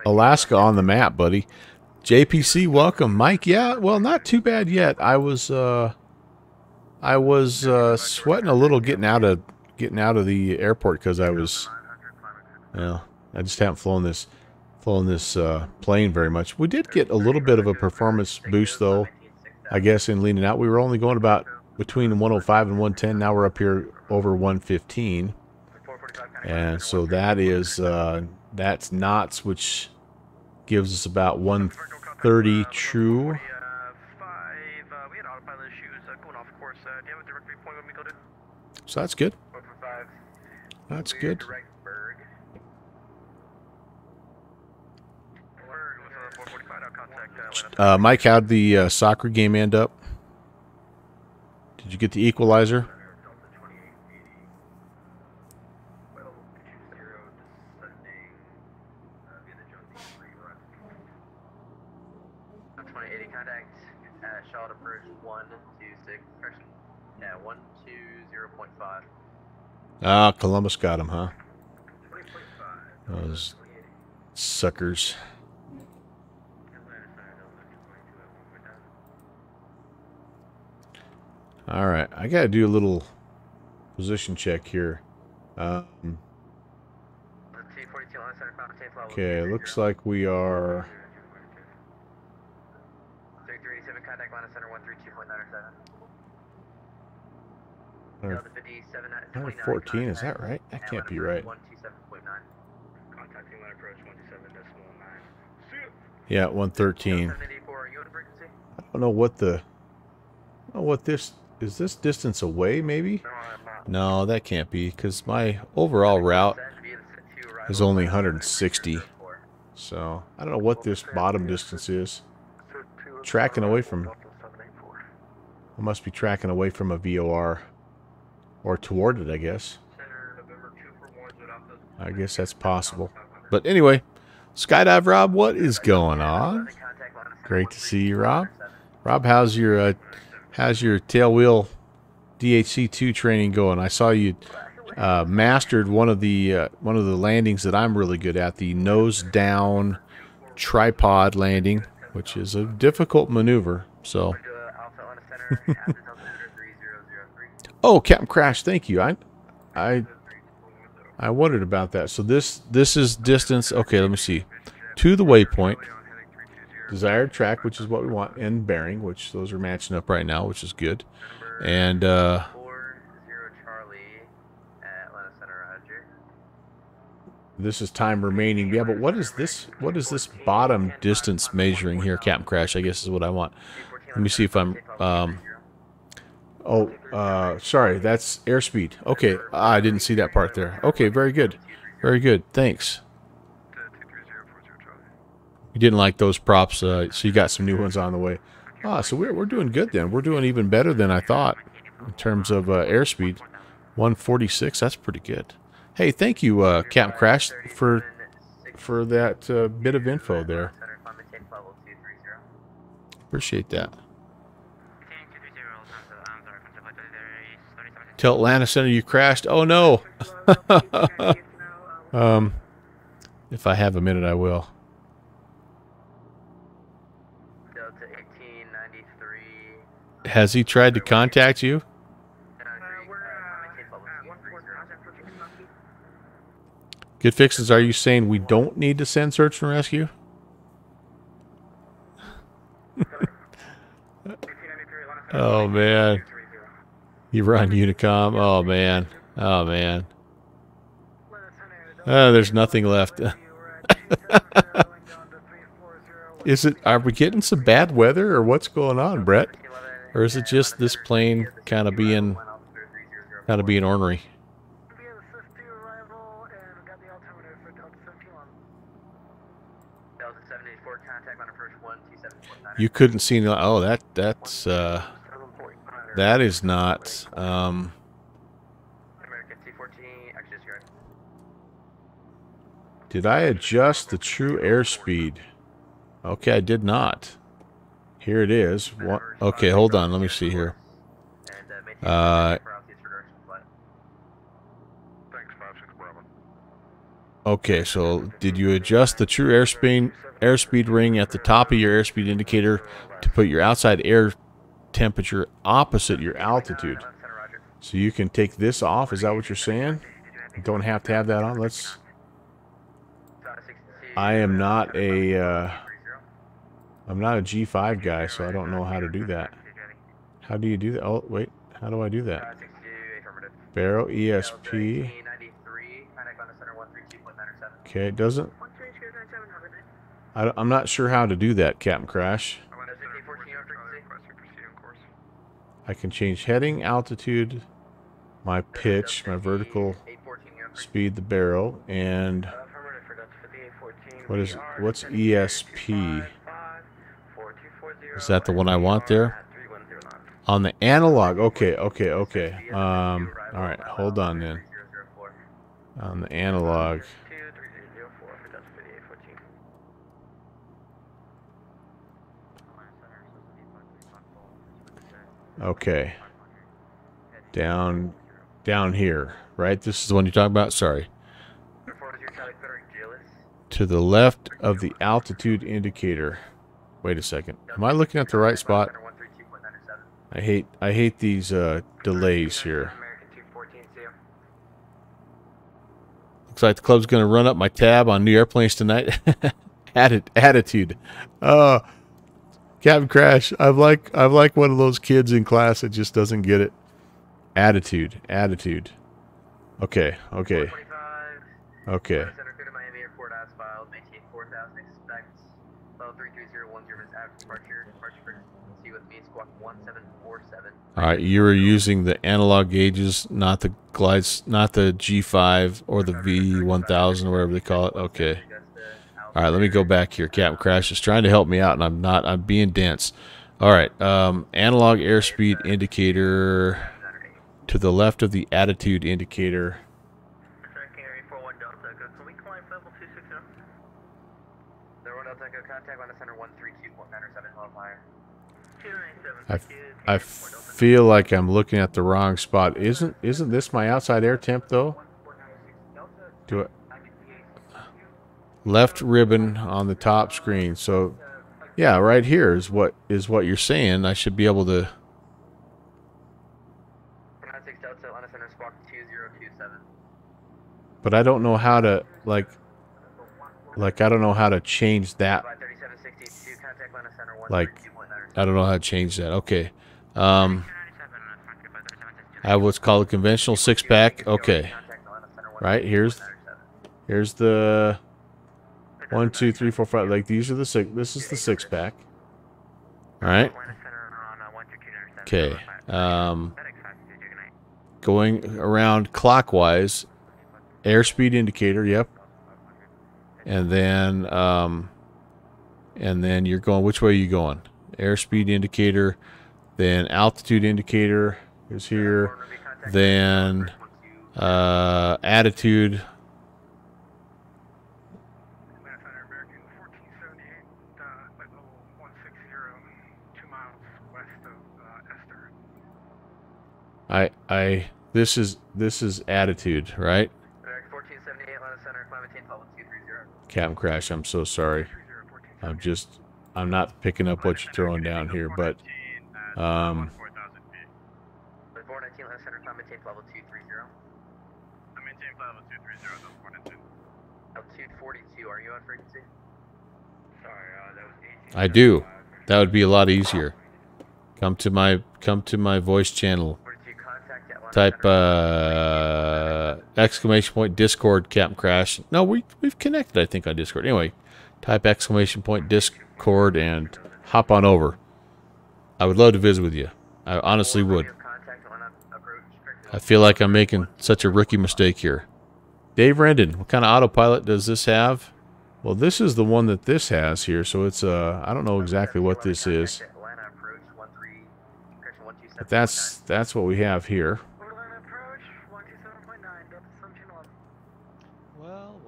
Alaska on the map, buddy. JPC, welcome. Mike, yeah, well, not too bad yet. I was I was sweating a little getting out of the airport because I was, well, I just haven't flown this plane very much. We did get a little bit of a performance boost though, I guess, in leaning out. We were only going about between 105 and 110. Now we're up here over 115, and so that is that's knots, which gives us about 130 true. So that's good. That's good. Mike, how'd the soccer game end up? Did you get the equalizer? Ah, Columbus got him, huh? Those suckers. All right, I gotta do a little position check here. Okay, looks like we are. 114, is that right? That can't be right. Yeah, 113. I don't know what the. Oh, what this is? This distance away, maybe? No, that can't be, because my overall route is only 160. So I don't know what this bottom distance is. Tracking away from. I must be tracking away from a VOR. Or toward it, I guess. I guess that's possible. But anyway, Skydive Rob, what is going on? Great to see you, Rob. Rob, how's your tailwheel DHC2 training going? I saw you mastered one of the landings that I'm really good at, the nose down tripod landing, which is a difficult maneuver. So. Oh, Captain Crash, thank you. I wondered about that. So this is distance. Okay, let me see. To the waypoint, desired track, which is what we want, and bearing, which those are matching up right now, which is good. And this is time remaining. Yeah, but what is this? What is this bottom distance measuring here, Captain Crash? I guess is what I want. Let me see if I'm. Sorry, that's airspeed. Okay, I didn't see that part there. Okay, very good. Very good, thanks. You didn't like those props, so you got some new ones on the way. Ah, so we're doing good then. We're doing even better than I thought in terms of airspeed. 146, that's pretty good. Hey, thank you, Captain Crash, for that bit of info there. Appreciate that. Tell Atlanta Center you crashed. Oh no. If I have a minute, I will. Has he tried to contact you? Good Fixes, are you saying we don't need to send search and rescue? Oh man. You run Unicom. Oh man. Oh man. There's nothing left. Are we getting some bad weather or what's going on, Brett? Or is it just this plane kind of being ornery? You couldn't see. Oh, that is not. Did I adjust the true airspeed? Okay, I did not. Here it is. Okay, hold on. Let me see here. Okay, so did you adjust the true airspeed ring at the top of your airspeed indicator to put your outside air temperature opposite your altitude. So you can take this off. Is that what you're saying? You don't have to have that on. Let's. I am not a. I'm not a G5 guy, so I don't know how to do that. How do you do that? Oh, wait. How do I do that? Barrow ESP. Okay, it doesn't. I'm not sure how to do that, Captain Crash. I can change heading, altitude, my pitch, my vertical speed, the barrel, and what's ESP? Is that the one I want there? On the analog, okay. All right, hold on then. On the analog. Okay. Down here, right? This is the one you're talking about? Sorry. To the left of the altitude indicator. Wait a second. Am I looking at the right spot? I hate these delays here. Looks like the club's going to run up my tab on new airplanes tonight. Attitude. Captain Crash, I'm like one of those kids in class that just doesn't get it. Attitude. Okay. All right, you were using the analog gauges, not the glides, not the G5 or the V1000 or whatever they call it. Okay. All right, let me go back here. Captain Crash is trying to help me out, and I'm being dense. All right, analog airspeed indicator to the left of the attitude indicator. I feel like I'm looking at the wrong spot. Isn't this my outside air temp though? Do it. Left ribbon on the top screen. So, yeah, right here is what you're saying. I should be able to. But I don't know how to like I don't know how to change that. Like, I don't know how to change that. Okay. I have what's called a conventional 6-pack. Okay. Right, here's the 1, 2, 3, 4, 5. Like, these are the six. This is the 6-pack. All right. Okay. Going around clockwise. Airspeed indicator. Yep. And then you're going. Which way are you going? Airspeed indicator. Then altitude indicator is here. Then attitude. This is attitude, right? Captain Crash, I'm so sorry. I'm not picking up what you're throwing down here, but I do. That would be a lot easier. Come to my voice channel. Type exclamation point Discord, Captain Crash. No, we've connected, I think, on Discord. Anyway, type exclamation point Discord and hop on over. I would love to visit with you. I honestly would. I feel like I'm making such a rookie mistake here. Dave Rendon, what kind of autopilot does this have? Well, this is the one that this has here, so it's I don't know exactly what this is. But that's what we have here. Well.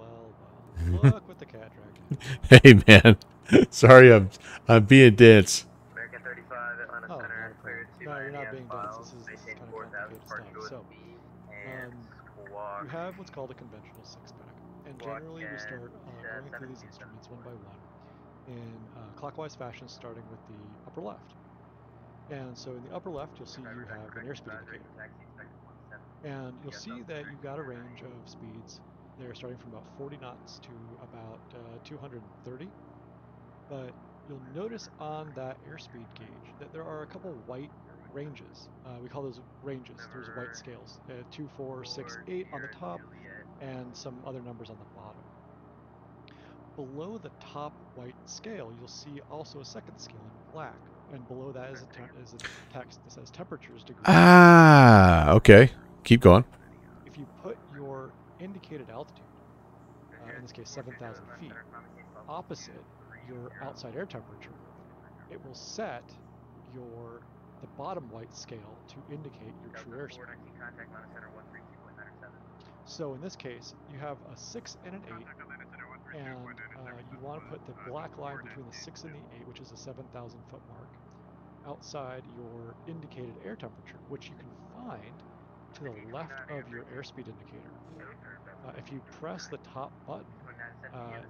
Look with the cat dragon. Hey man, sorry I'm being dense. Oh, no, you're not being dense. This is kind of complicated stuff. So, you have what's called a conventional 6-pack, and generally we start going through these instruments one by one in clockwise fashion, starting with the upper left. And so in the upper left, you'll see you have an airspeed indicator. And you'll see that you've got a range of speeds. They're starting from about 40 knots to about 230. But you'll notice on that airspeed gauge that there are a couple white ranges. We call those ranges. There's white scales, 2, 4, 6, 8 on the top, and some other numbers on the bottom. Below the top white scale, you'll see also a second scale in black, and below that is a text that says temperatures degrees. Ah, okay. Keep going. If you put your indicated altitude, in this case 7,000 feet, opposite your outside air temperature, it will set the bottom white scale to indicate your true airspeed. So in this case, you have a 6 and an 8, and you want to put the black line between the 6 and the 8, which is the 7,000 foot mark, outside your indicated air temperature, which you can find to the left of your airspeed indicator. If you press the top button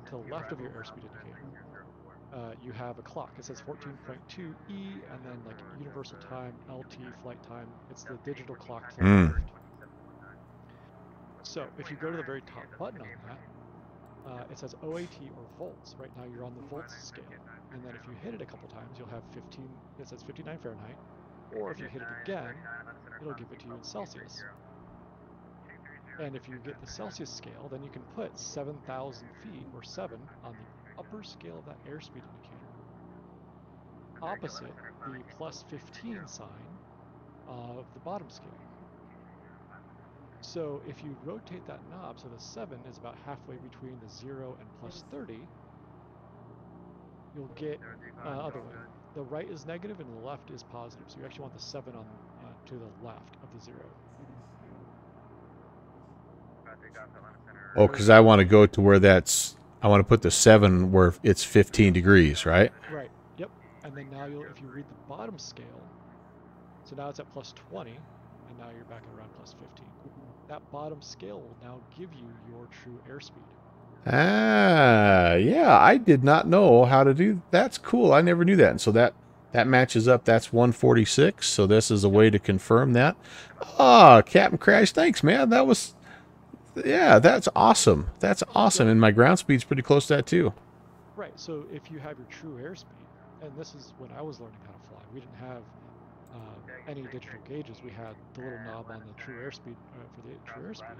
to the left of your airspeed indicator, you have a clock. It says 14.2 E, and then like universal time, LT, flight time. It's the digital clock to the left. So if you go to the very top button on that, it says OAT or volts. Right now you're on the volts scale. And then if you hit it a couple times, you'll have 15, it says 59 Fahrenheit. Or if you hit it again, it'll give it to you in Celsius. And if you get the Celsius scale, then you can put 7,000 feet, or 7, on the upper scale of that airspeed indicator, opposite the plus 15 sign of the bottom scale. So if you rotate that knob, so the 7 is about halfway between the 0 and plus 30, you'll get other way. The right is negative and the left is positive. So you actually want the 7 on to the left of the 0. Oh, because I want to go to where I want to put the 7 where it's 15 degrees, right? Right. Yep. And then now if you read the bottom scale, so now it's at plus 20, and now you're back at around plus 15. That bottom scale will now give you your true airspeed. Ah, yeah, I did not know how to do. That's cool. I never knew that. And so that matches up. That's 146. So this is a way to confirm that. Ah, Captain Crash, thanks, man. Yeah, that's awesome. That's awesome. And my ground speed's pretty close to that too. Right. So if you have your true airspeed, and this is when I was learning how to fly, we didn't have any digital gauges. We had the little knob on the true airspeed for the true airspeed.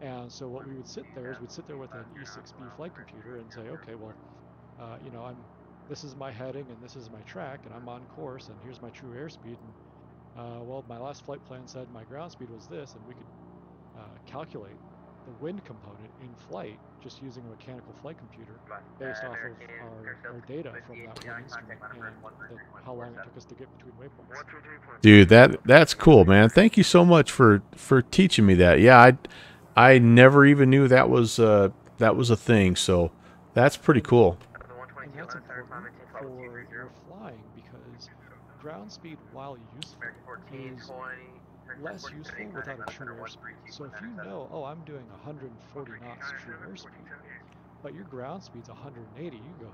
And so what we would sit there is we'd sit there with an E6B flight computer and say, okay, well, you know, this is my heading and this is my track and I'm on course and here's my true airspeed. And well, my last flight plan said my ground speed was this, and we could calculate the wind component in flight just using a mechanical flight computer based off of our data from that one instrument and how long it took us to get between waypoints. Dude, that's cool, man. Thank you so much for teaching me that. Yeah, I never even knew that was a thing. So that's pretty cool. And that's important for your flying because ground speed, while useful, is less useful without a true airspeed. So if you know, oh, I'm doing 140 knots true airspeed, but your ground speed's 180, you go,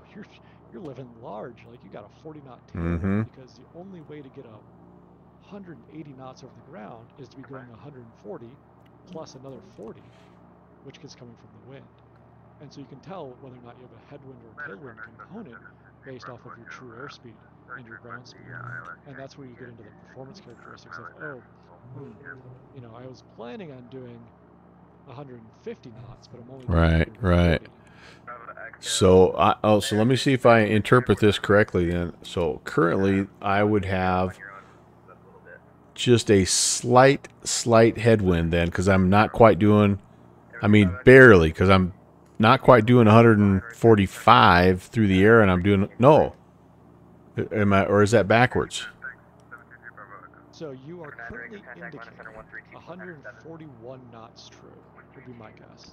you're living large. Like you got a 40 knot tail because the only way to get 180 knots over the ground is to be going 140 plus another 40, which is coming from the wind. And so you can tell whether or not you have a headwind or tailwind component based off of your true airspeed and your ground speed. And that's where you get into the performance characteristics of, oh, you know, I was planning on doing 150 knots, but I'm only doing right. So, so let me see if I interpret this correctly then. So currently I would have just a slight headwind then, because I'm not quite doing, I mean, barely, because I'm not quite doing 145 through the air, and I'm doing, no. Am I, or is that backwards? So you are currently indicating 141 knots true, would be my guess.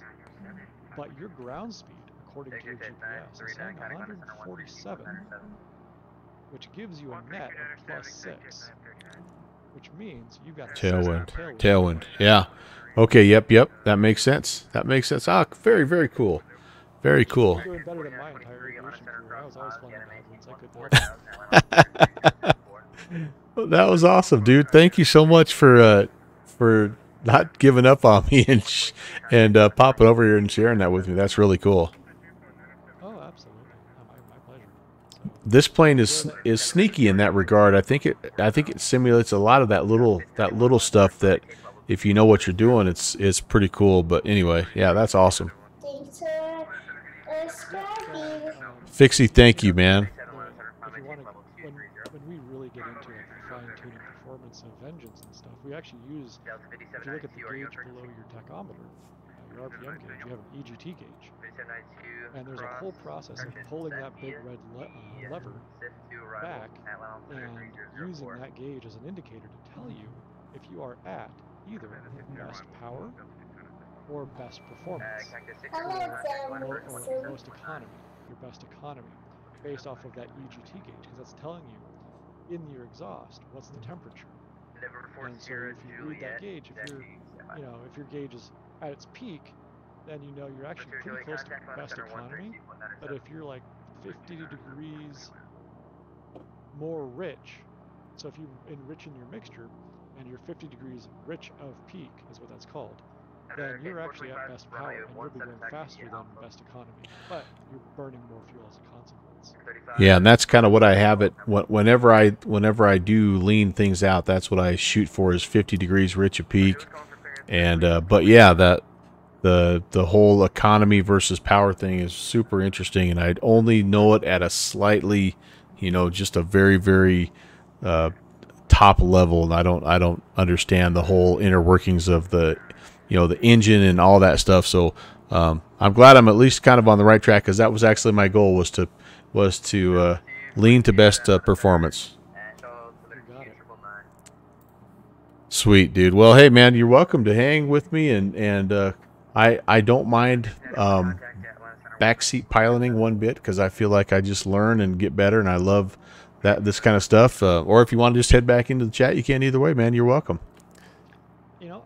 But your ground speed, according to your GPS, is saying 147, which gives you a net of plus 6, which means you've got a tailwind. Yeah. Okay. Yep. That makes sense. Ah, very cool. Very cool. You're doing better than my entire aviation career. I was always flying the headwinds. I could That was awesome, dude. Thank you so much for not giving up on me and popping over here and sharing that with me. That's really cool. Oh, absolutely. My pleasure. So, This plane is sneaky in that regard. I think it simulates a lot of that little stuff that if you know what you're doing, it's pretty cool. But anyway, yeah, that's awesome. yeah, so Fixie, thank you, man. if you want to, when we really get into like the fine-tuning performance of engines and stuff, we actually use, if you look at the gauge below your tachometer, your RPM gauge, you have an EGT gauge, and there's a whole process of pulling that big red lever back and using that gauge as an indicator to tell you if you are at either best power or best performance or most economy, your best economy, based off of that EGT gauge, because that's telling you in your exhaust what's the temperature. And so if you read that gauge, if your gauge is at its peak, then you know you're actually pretty close to best economy. But if you're like 50 degrees more rich, so if you enrich in your mixture and you're 50 degrees rich of peak is what that's called, then you're actually at best power and you'll be going faster than best economy, but you're burning more fuel as a consequence. Yeah, and that's kind of what I have it. Whenever I do lean things out, that's what I shoot for is 50 degrees rich of peak. And but yeah, that the whole economy versus power thing is super interesting, and I'd only know it at a slightly, just a very very top level, and I don't understand the whole inner workings of the engine and all that stuff. So I'm glad I'm at least kind of on the right track, because that was actually my goal, was to lean to best performance. You got it. Sweet, dude. Well, hey, man, you're welcome to hang with me, and I don't mind backseat piloting one bit, because I feel like I just learn and get better, and I love this kind of stuff. Or if you want to just head back into the chat, you can either way, man. You're welcome.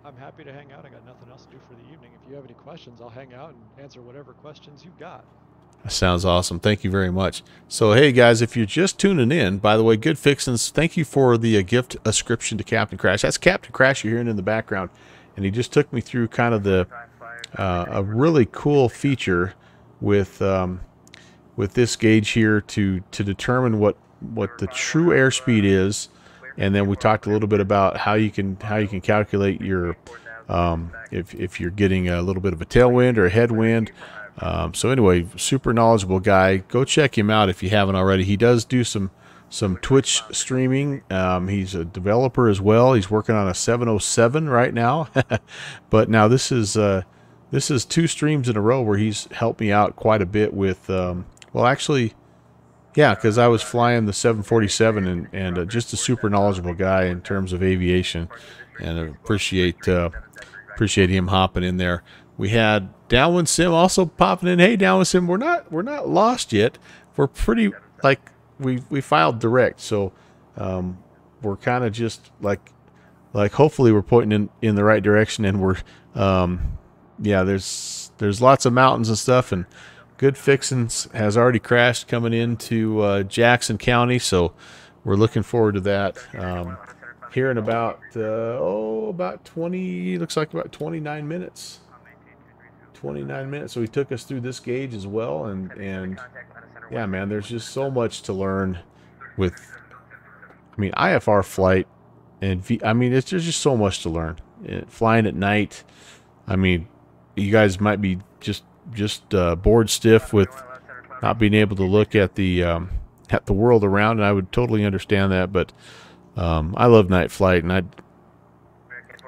I'm happy to hang out. I got nothing else to do for the evening. If you have any questions, I'll hang out and answer whatever questions you've got. That sounds awesome. Thank you very much. So, hey, guys, if you're just tuning in, by the way, Good Fixins, thank you for the gift ascription to Captain Crash. That's Captain Crash you're hearing in the background, and he just took me through kind of a really cool feature with this gauge here to determine what the true airspeed is, and then we talked a little bit about how you can calculate your if you're getting a little bit of a tailwind or a headwind. So anyway, super knowledgeable guy. Go check him out if you haven't already. He does do some Twitch streaming. He's a developer as well. He's working on a 707 right now. But now this is 2 streams in a row where he's helped me out quite a bit with well, actually, yeah, because I was flying the 747, and just a super knowledgeable guy in terms of aviation, and I appreciate him hopping in there. We had Downwind Sim also popping in. Hey, Downwind Sim, we're not lost yet. We're pretty, like, we filed direct, so we're kind of just like hopefully we're pointing in the right direction, and we're yeah, there's lots of mountains and stuff, and Good Fixins has already crashed coming into Jackson County, so we're looking forward to that. Here in about 20, looks like about 29 minutes. 29 minutes. So he took us through this gauge as well, and yeah, man, there's just so much to learn with, I mean, IFR flight, and there's just so much to learn. Flying at night, I mean, you guys might be just bored stiff with not being able to look at the world around, and I would totally understand that, but I love night flight, and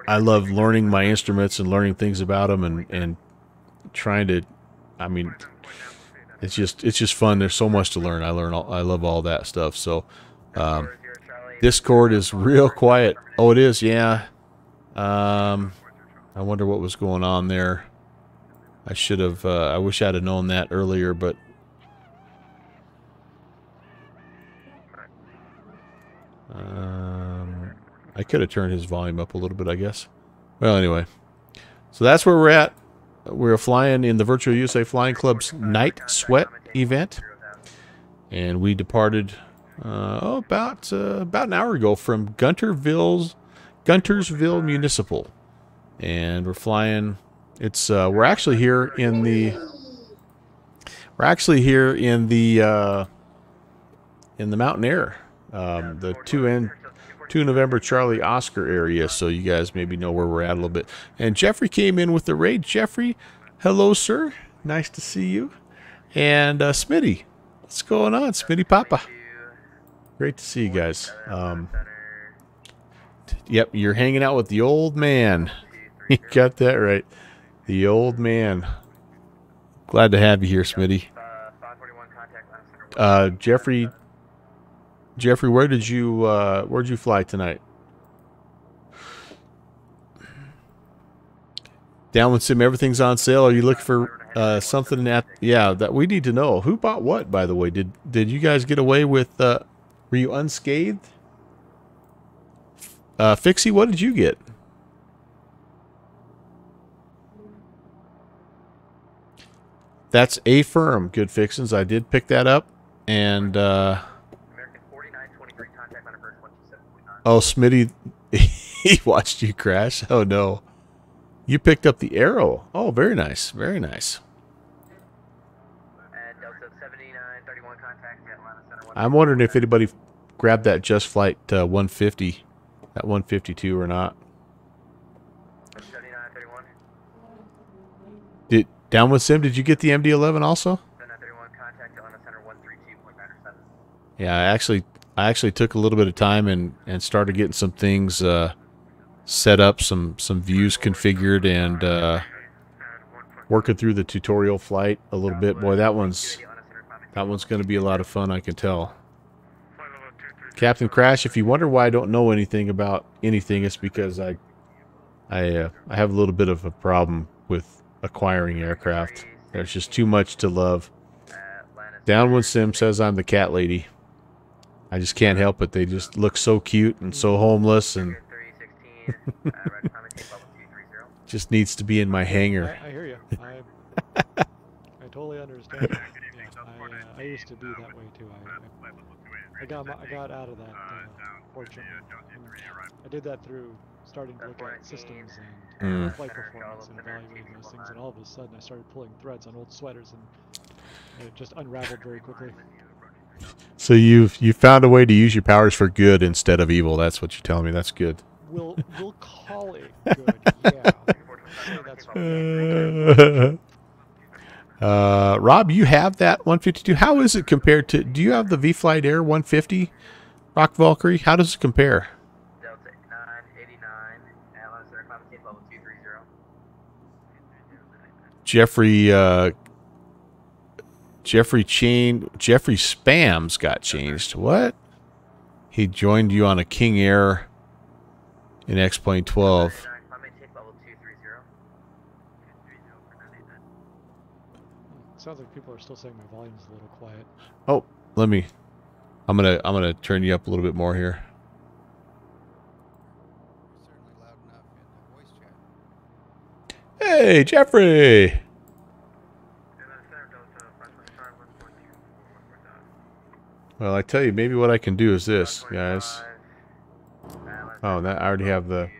I love learning my instruments and learning things about them, and trying to, I mean, it's just fun. There's so much to learn. I love all that stuff. So Discord is real quiet. Oh, it is, yeah. I wonder what was going on there. I should have, I wish I'd have known that earlier, but I could have turned his volume up a little bit, I guess. Well, anyway, so that's where we're at. We're flying in the Virtual USA Flying Club's Night Sweat event, and we departed About an hour ago from Guntersville Municipal, and we're flying. It's we're actually here in the Mountain Air, the 2 November Charlie Oscar area. So you guys maybe know where we're at a little bit. And Jeffrey came in with the raid. Jeffrey, hello, sir. Nice to see you. And Smitty, what's going on, Smitty Papa? Great to see you guys. Yep, you're hanging out with the old man. You got that right. The old man. Glad to have you here, Smitty. Jeffrey, where'd you fly tonight? Downwind Sim, everything's on sale. Are you looking for something that we need to know? Who bought what, by the way? Did you guys get away with were you unscathed? Fixie, what did you get? That's a firm, good fixins. I did pick that up, and oh, Smitty, he watched you crash. Oh no, you picked up the Arrow. Oh, very nice, very nice. I'm wondering if anybody grabbed that Just Flight 150, that 152 or not. Did Downwind Sim? Did you get the MD-11 also? Yeah, I actually took a little bit of time and started getting some things set up, some views configured, and working through the tutorial flight a little bit. Boy, that one's going to be a lot of fun, I can tell. Captain Crash, if you wonder why I don't know anything about anything, it's because I have a little bit of a problem with acquiring aircraft. There's just too much to love. Downwind Sim says I'm the cat lady. I just can't help it. They just look so cute and so homeless, and just needs to be in my hangar. I hear you. I totally understand. Yeah, I used to be that way too. I got out of that, fortunately. I did that through starting to look at systems and flight performance and evaluating those things, and all of a sudden I started pulling threads on old sweaters, and it just unraveled very quickly. So you found a way to use your powers for good instead of evil. That's what you're telling me. That's good. We'll call it good. Yeah. That's Rob, you have that 152. How is it compared to? Do you have the vflyteair 150, Rock Valkyrie? How does it compare? Jeffrey Spams got changed. What? He joined you on a King Air in X-Plane 12. Sounds like people are still saying my volume's a little quiet. Oh, I'm gonna turn you up a little bit more here. Hey, Jeffrey! Well, I tell you, maybe what I can do is this, guys. Oh, that I already have the...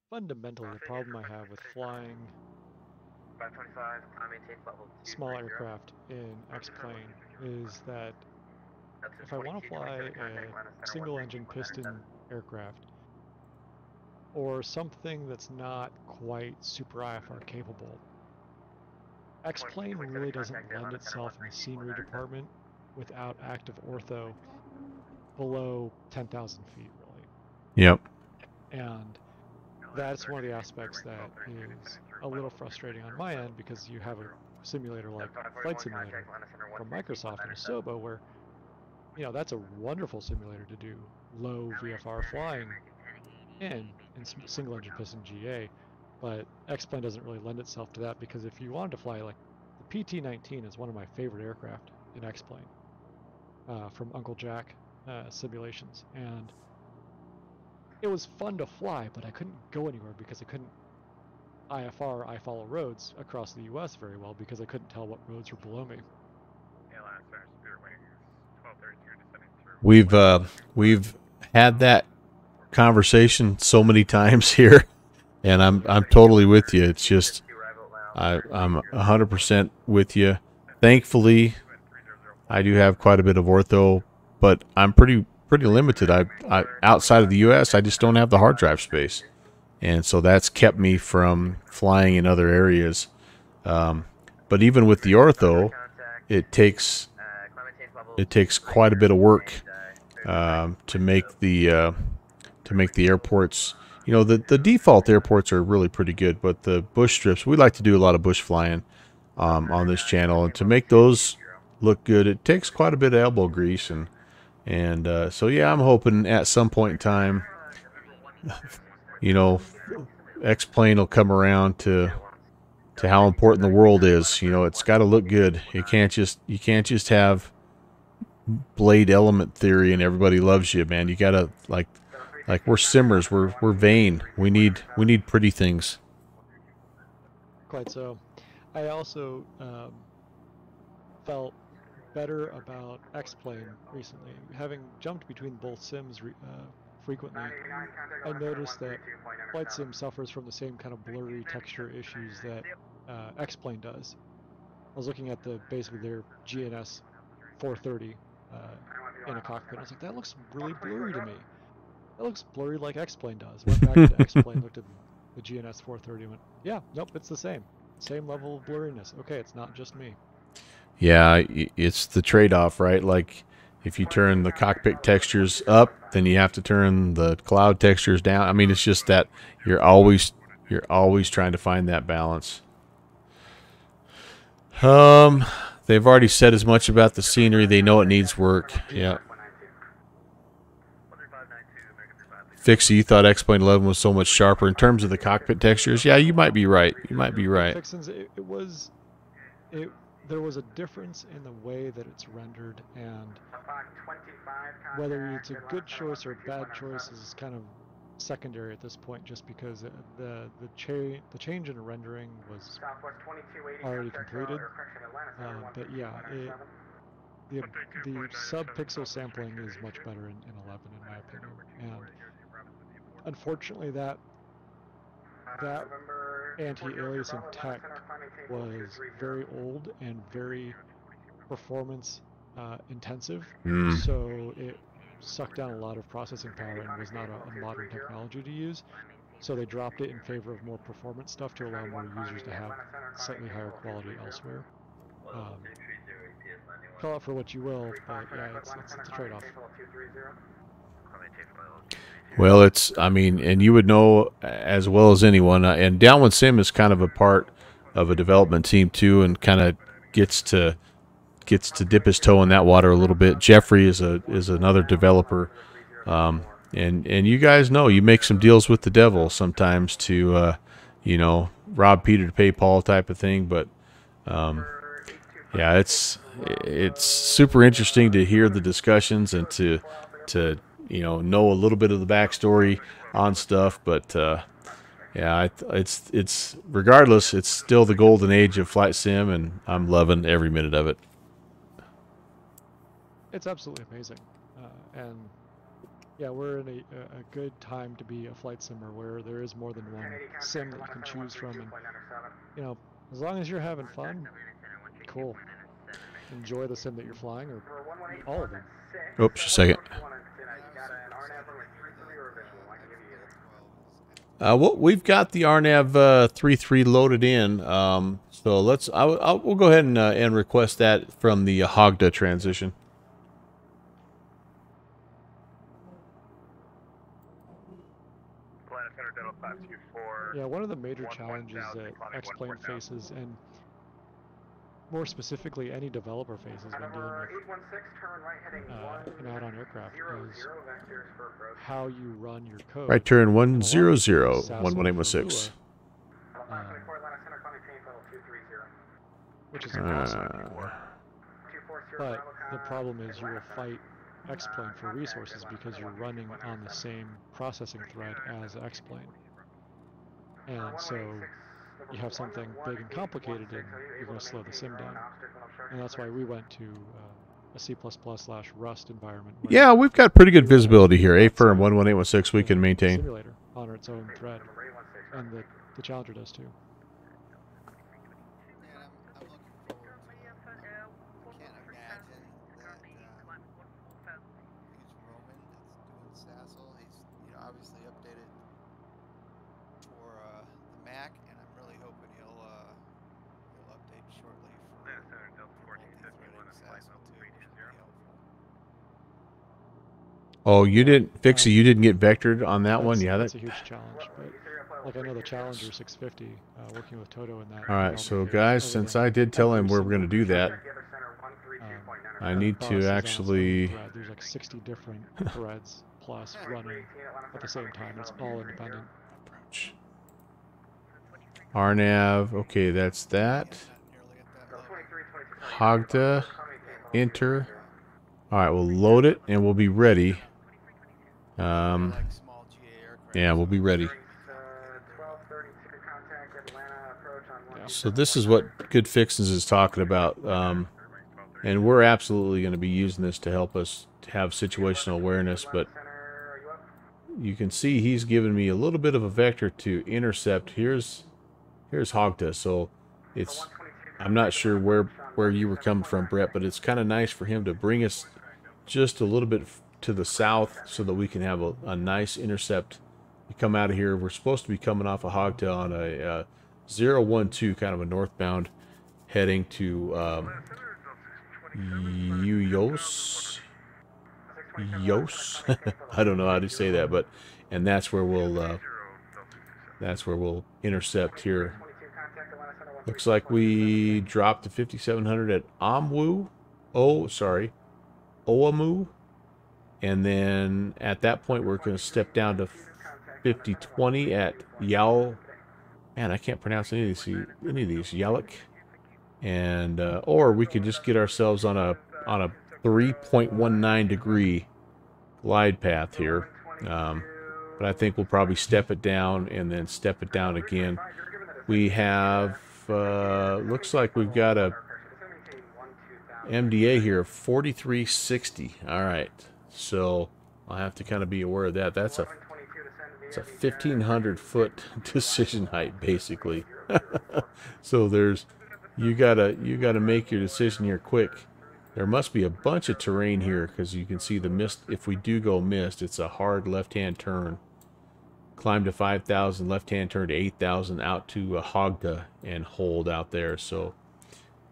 Fundamentally, the problem I have with flying small aircraft in X-Plane is that if I want to fly a single-engine piston aircraft, or something that's not quite super IFR capable, X-Plane really doesn't lend itself in the scenery department without active ortho below 10,000 feet, really. Yep. And that's one of the aspects that is a little frustrating on my end, because you have a simulator like Flight Simulator from Microsoft and Asobo, where, you know, that's a wonderful simulator to do low VFR flying in single-engine piston GA, but X-Plane doesn't really lend itself to that, because if you wanted to fly, like, the P28 is one of my favorite aircraft in X-Plane from Uncle Jack simulations, and it was fun to fly, but I couldn't go anywhere because I couldn't I follow roads across the US very well, because I couldn't tell what roads were below me. we've had that conversation so many times here, and I'm totally with you. It's just I'm 100% with you. Thankfully, I do have quite a bit of ortho, but I'm pretty limited. I outside of the U.S., I just don't have the hard drive space, and so that's kept me from flying in other areas. Um, but even with the ortho, it takes quite a bit of work to make the airports. You know, the default airports are really pretty good, but the bush strips, we like to do a lot of bush flying on this channel, and to make those look good, it takes quite a bit of elbow grease, and so yeah, I'm hoping at some point in time, you know, X-Plane will come around to how important the world is. You know, it's got to look good. You can't just have blade element theory and everybody loves you, man. You gotta like we're simmers, we're vain. We need pretty things. Quite so. I also felt better about X-Plane recently. Having jumped between both sims frequently, I noticed that Flight Sim suffers from the same kind of blurry texture issues that X-Plane does. I was looking at basically their GNS 430 in a cockpit. I was like, that looks really blurry to me. That looks blurry like X-Plane does. Went back into X-Plane, looked at the GNS 430, and went, yeah, nope, it's the same. Same level of blurriness. Okay, it's not just me. Yeah, it's the trade-off, right? Like if you turn the cockpit textures up, then you have to turn the cloud textures down. I mean, it's just that you're always trying to find that balance. Um, they've already said as much about the scenery. They know it needs work. Yeah. Fixie, you thought X-Plane 11 was so much sharper in terms of the cockpit textures. Yeah, you might be right. You might be right. Fixins, there was a difference in the way that it's rendered, and whether it's a good choice or a bad choice is kind of secondary at this point, just because the change in rendering was already completed. But yeah, the sub-pixel sampling is much better in 11, in my opinion. And unfortunately, that anti-aliasing tech was very old and very performance intensive, so it sucked down a lot of processing power and was not a modern technology to use. So they dropped it in favor of more performance stuff to allow more users to have slightly higher quality elsewhere. Call it for what you will, but yeah, it's a trade-off. Well, I mean, and you would know as well as anyone, and Downwind Sim is kind of a part of a development team too, and kind of gets to dip his toe in that water a little bit. Jeffrey is another developer, and you guys know you make some deals with the devil sometimes to, rob Peter to pay Paul type of thing. But yeah, it's super interesting to hear the discussions and to know a little bit of the backstory on stuff. But yeah, it's regardless, it's still the golden age of flight sim, and I'm loving every minute of it. It's absolutely amazing, and yeah, we're in a good time to be a flight simmer where there is more than one sim that you can choose from, and as long as you're having fun, cool. Enjoy the sim that you're flying, or all of them. Oops, just a second. Well, we've got the RNAV 3.3 loaded in, so we'll go ahead and request that from the Hogda transition. Yeah, one of the major challenges that X-Plane faces, and more specifically any developer faces when dealing with an add-on aircraft, is how you run your code. Right turn 100, 11816. Which is awesome. But the problem is you will fight X-Plane for resources because you're running on the same processing thread as X-Plane. And so you have something big and complicated, and you're going to slow the sim down. And that's why we went to a C++/Rust environment. Yeah, we've got pretty good visibility here. A firm 11816 we can maintain. Simulator on its own thread, and the Challenger does too. Oh, you didn't, Fixie, you didn't get vectored on that one? Yeah, that's a huge challenge. But like I know the Challenger 650, working with Toto in that. All right, so guys, since I did tell him we're going to do that, I need to actually... There's like 60 different threads plus running at the same time. It's all independent. Approach. RNAV, okay, that's that. Hogda, enter. All right, we'll load it and we'll be ready. Yeah, we'll be ready. So this is what Good Fixins is talking about. And we're absolutely going to be using this to help us have situational awareness, but you can see he's given me a little bit of a vector to intercept. Here's Hogda, so it's, I'm not sure where you were coming from, Brett, but it's kind of nice for him to bring us just a little bit to the south so that we can have a nice intercept. You come out of here, we're supposed to be coming off of Hogda on a 012, kind of a northbound, heading to Yos. I don't know how to say that, but and that's where we'll intercept here. Looks like we dropped to 5700 at Oamu, and then at that point we're going to step down to 5020 at Yao. Man, I can't pronounce any of these. Yalik, and or we could just get ourselves on a 3.19 degree glide path here. But I think we'll probably step it down and then step it down again. We have, looks like we've got a MDA here of 4360. All right, so I'll have to kind of be aware of that. It's a 1,500 foot decision height, basically. So you gotta make your decision here quick. There must be a bunch of terrain here because you can see the mist. If we do go mist, it's a hard left-hand turn. Climb to 5,000, left-hand turn to 8,000, out to Hogda and hold out there. So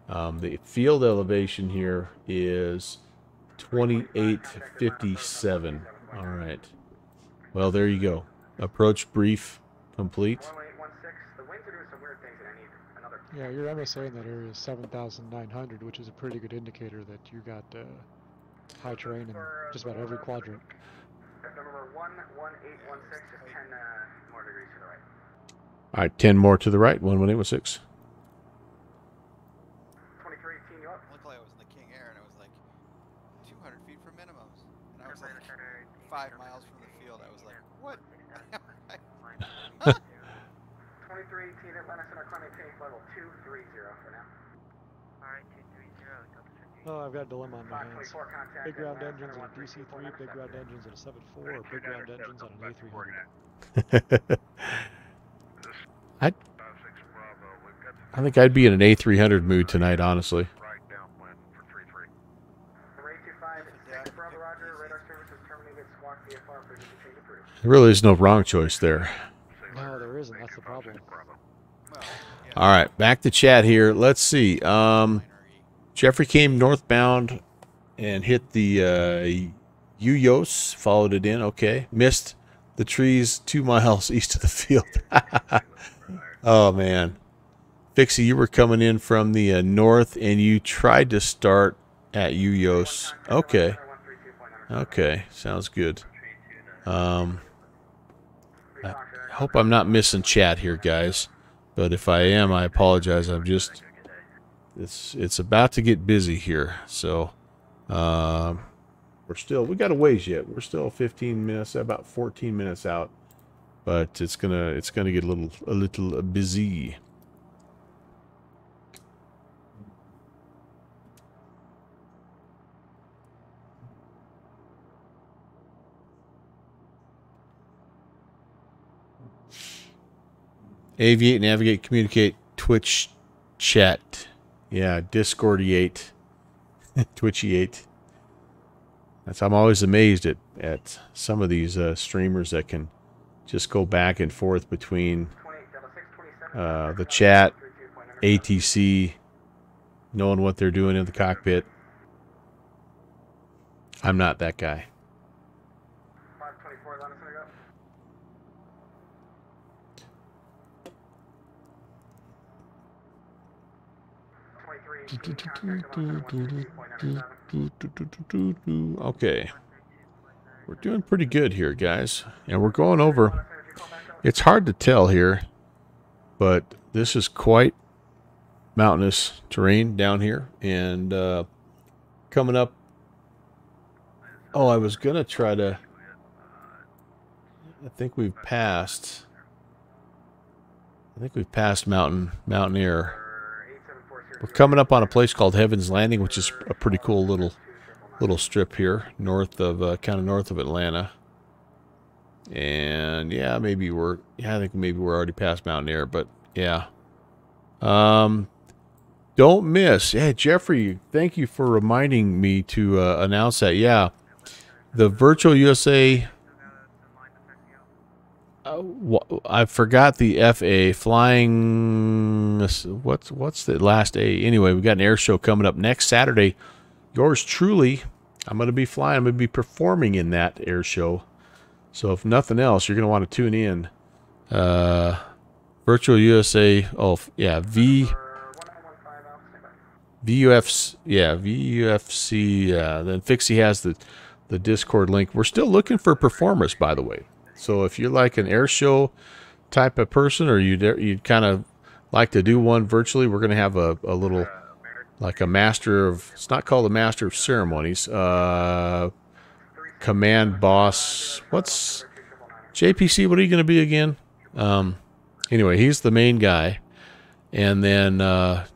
the field elevation here is 2857. All right. Well, there you go. Approach brief complete. Yeah, your MSA in that area is 7,900, which is a pretty good indicator that you got high terrain in just about every quadrant. Number 11816 is 10 more degrees to the right. All right, 10 more to the right, 11816. 2318, you up? Looked like I was in the King Air, and it was like 200 feet from minimums. And I was like 5 miles from the field. I was like, what? 2318 Atlanta Center, climbing change level 230 for now. Alright, 230, Oh, I've got a dilemma on my hands. Big ground engines on a DC-3, big ground engines on a 7.4, or big ground engines on an A300. I think I'd be in an A300 mood tonight, honestly. There really is no wrong choice there. No, there isn't. That's the problem. All right, back to chat here. Let's see. Jeffrey came northbound and hit the Yuyos, followed it in. Okay, missed the trees 2 miles east of the field. Oh man, Fixie, you were coming in from the north, and you tried to start at Yuyos. Okay, okay, sounds good. I hope I'm not missing chat here, guys. But if I am, I apologize. I'm just, it's about to get busy here. So we got a ways yet. We're still 15 minutes, about 14 minutes out. But it's gonna get a little busy. Aviate, navigate, communicate, Twitch chat. Yeah, Discordiate. Twitchiate. I'm always amazed at some of these streamers that can just go back and forth between the chat, ATC, knowing what they're doing in the cockpit. I'm not that guy. 524, Atlanta Center, Okay. We're doing pretty good here, guys. And we're going over. It's hard to tell here, but this is quite mountainous terrain down here. And coming up. Oh, I was going to try to. I think we've passed Mountain Air. We're coming up on a place called Heaven's Landing, which is a pretty cool little strip here, north of kind of north of Atlanta. And yeah, I think maybe we're already past Mountain Air, but yeah. Don't miss. Yeah, Jeffrey, thank you for reminding me to announce that. Yeah, the Virtual USA. I forgot the FA flying. What's the last A? Anyway, we got an air show coming up next Saturday. Yours truly. I'm going to be flying. I'm going to be performing in that air show. So if nothing else, you're going to want to tune in. Virtual USA. Oh yeah, VUFC. Yeah, VUFC. Then Fixie has the Discord link. We're still looking for performers, by the way. So if you're like an air show type of person, or you'd kind of like to do one virtually, we're going to have a little, like a master of, it's not called a master of ceremonies, command boss. What's JPC? What are you going to be again? Anyway, he's the main guy. And then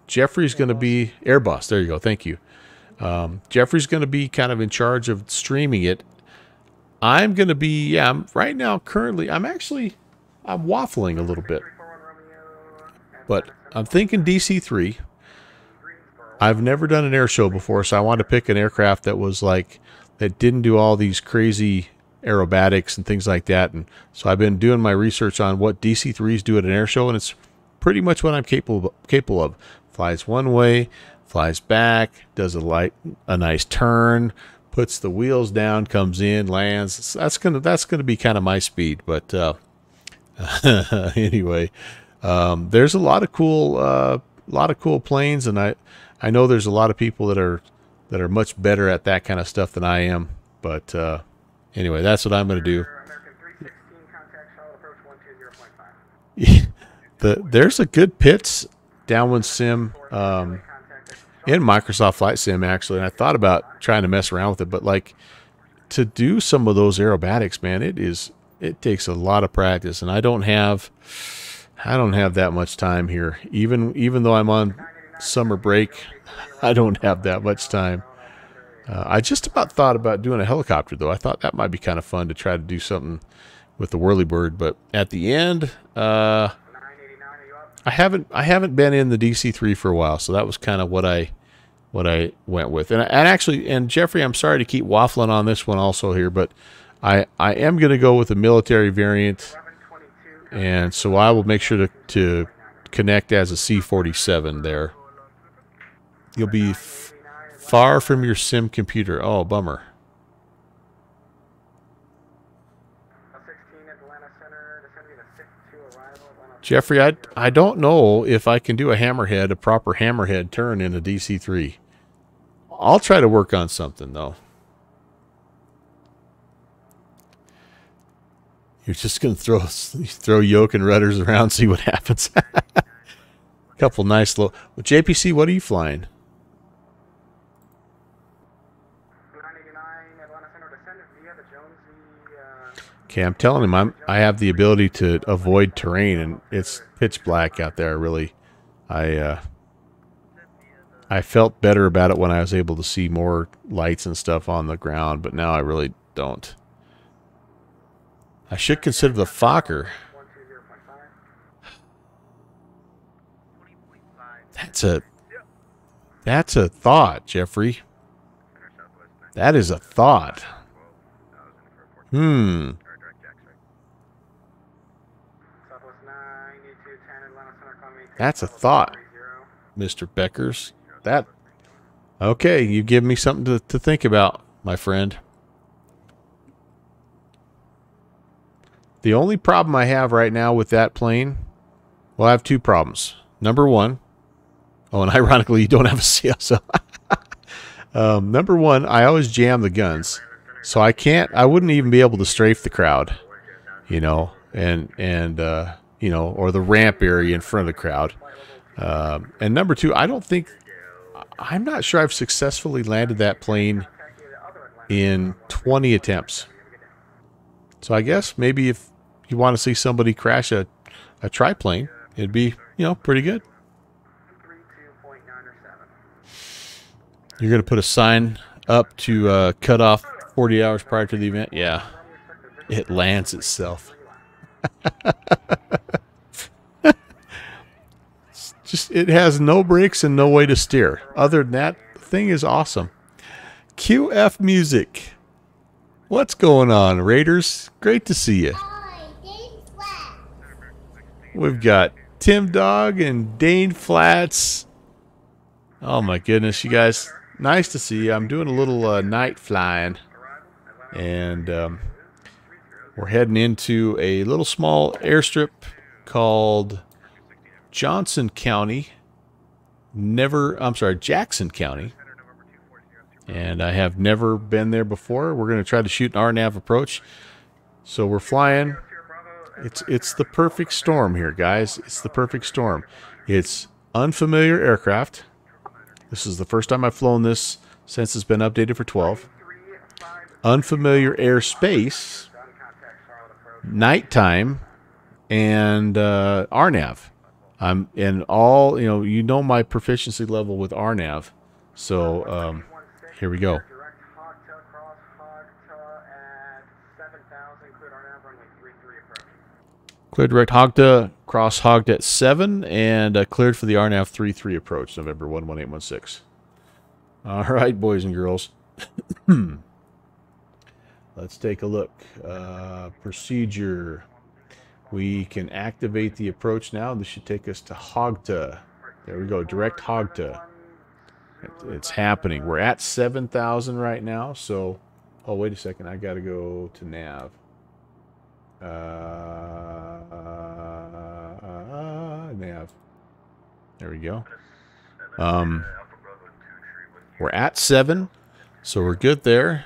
Jeffrey's going to be air boss. There you go. Thank you. Jeffrey's going to be kind of in charge of streaming it. I'm going to be, yeah, right now, currently, I'm waffling a little bit. But I'm thinking DC-3. I've never done an air show before, so I wanted to pick an aircraft that was like, that didn't do all these crazy aerobatics and things like that. And so I've been doing my research on what DC-3s do at an air show, and it's pretty much what I'm capable of. Flies one way, flies back, does a nice turn, puts the wheels down, comes in, lands. That's gonna be kind of my speed. But anyway, there's a lot of cool planes, and I know there's a lot of people that are much better at that kind of stuff than I am. But anyway, that's what I'm gonna do. There's a good pits downwind sim in Microsoft Flight Sim, actually, and I thought about trying to mess around with it, but like, to do some of those aerobatics, man, it takes a lot of practice, and I don't have that much time here. Even though I'm on summer break, I don't have that much time. I just about thought about doing a helicopter, though. I thought that might be kind of fun to try to do something with the Whirlybird, but at the end, I haven't been in the DC-3 for a while, so that was kind of what I went with. And Jeffrey, I'm sorry to keep waffling on this one also here, but I am going to go with a military variant, and so I will make sure to connect as a C-47 there. You'll be far from your sim computer. Oh, bummer. Jeffrey, I don't know if I can do a proper hammerhead turn in a DC-3. I'll try to work on something, though. You're just going to throw yoke and rudders around, see what happens. A couple nice little... Well, JPC, what are you flying? Okay, I'm telling him I have the ability to avoid terrain, and it's pitch black out there. Really, I felt better about it when I was able to see more lights and stuff on the ground, but now I really don't. I should consider the Fokker. That's a thought, Jeffrey. That is a thought. Hmm. That's a thought, Mr. Beckers. Okay, you give me something to think about, my friend. The only problem I have right now with that plane, well, I have two problems. Number one, oh, and ironically, you don't have a CO, so number one, I always jam the guns, so I wouldn't even be able to strafe the crowd, you know, and you know, or the ramp area in front of the crowd. And number two, I'm not sure I've successfully landed that plane in 20 attempts. So I guess maybe if you want to see somebody crash a triplane, it'd be, you know, pretty good. You're going to put a sign up to cut off 40 hours prior to the event? Yeah. It lands itself. It has no brakes and no way to steer. Other than that, the thing is awesome. QF Music. What's going on, Raiders? Great to see you. We've got Tim Dog and Dane Flats. Oh my goodness, you guys. Nice to see you. I'm doing a little night flying. And we're heading into a little small airstrip called Jackson County. Jackson County. And I have never been there before. We're going to try to shoot an RNAV approach. So we're flying. It's the perfect storm here, guys. It's the perfect storm. It's unfamiliar aircraft. This is the first time I've flown this since it's been updated for 12. Unfamiliar airspace, nighttime, and RNAV. I'm in all, you know my proficiency level with RNAV. So here we go. Cleared direct Hogda, cross hogged at 7, and cleared for the RNAV 3-3 approach, November 11816. All right, boys and girls. Let's take a look. Procedure. We can activate the approach now. This should take us to Hogda. There we go, direct Hogda. It's happening. We're at 7,000 right now, so... Oh, wait a second. I got to go to nav. Nav. There we go. We're at 7, so we're good there.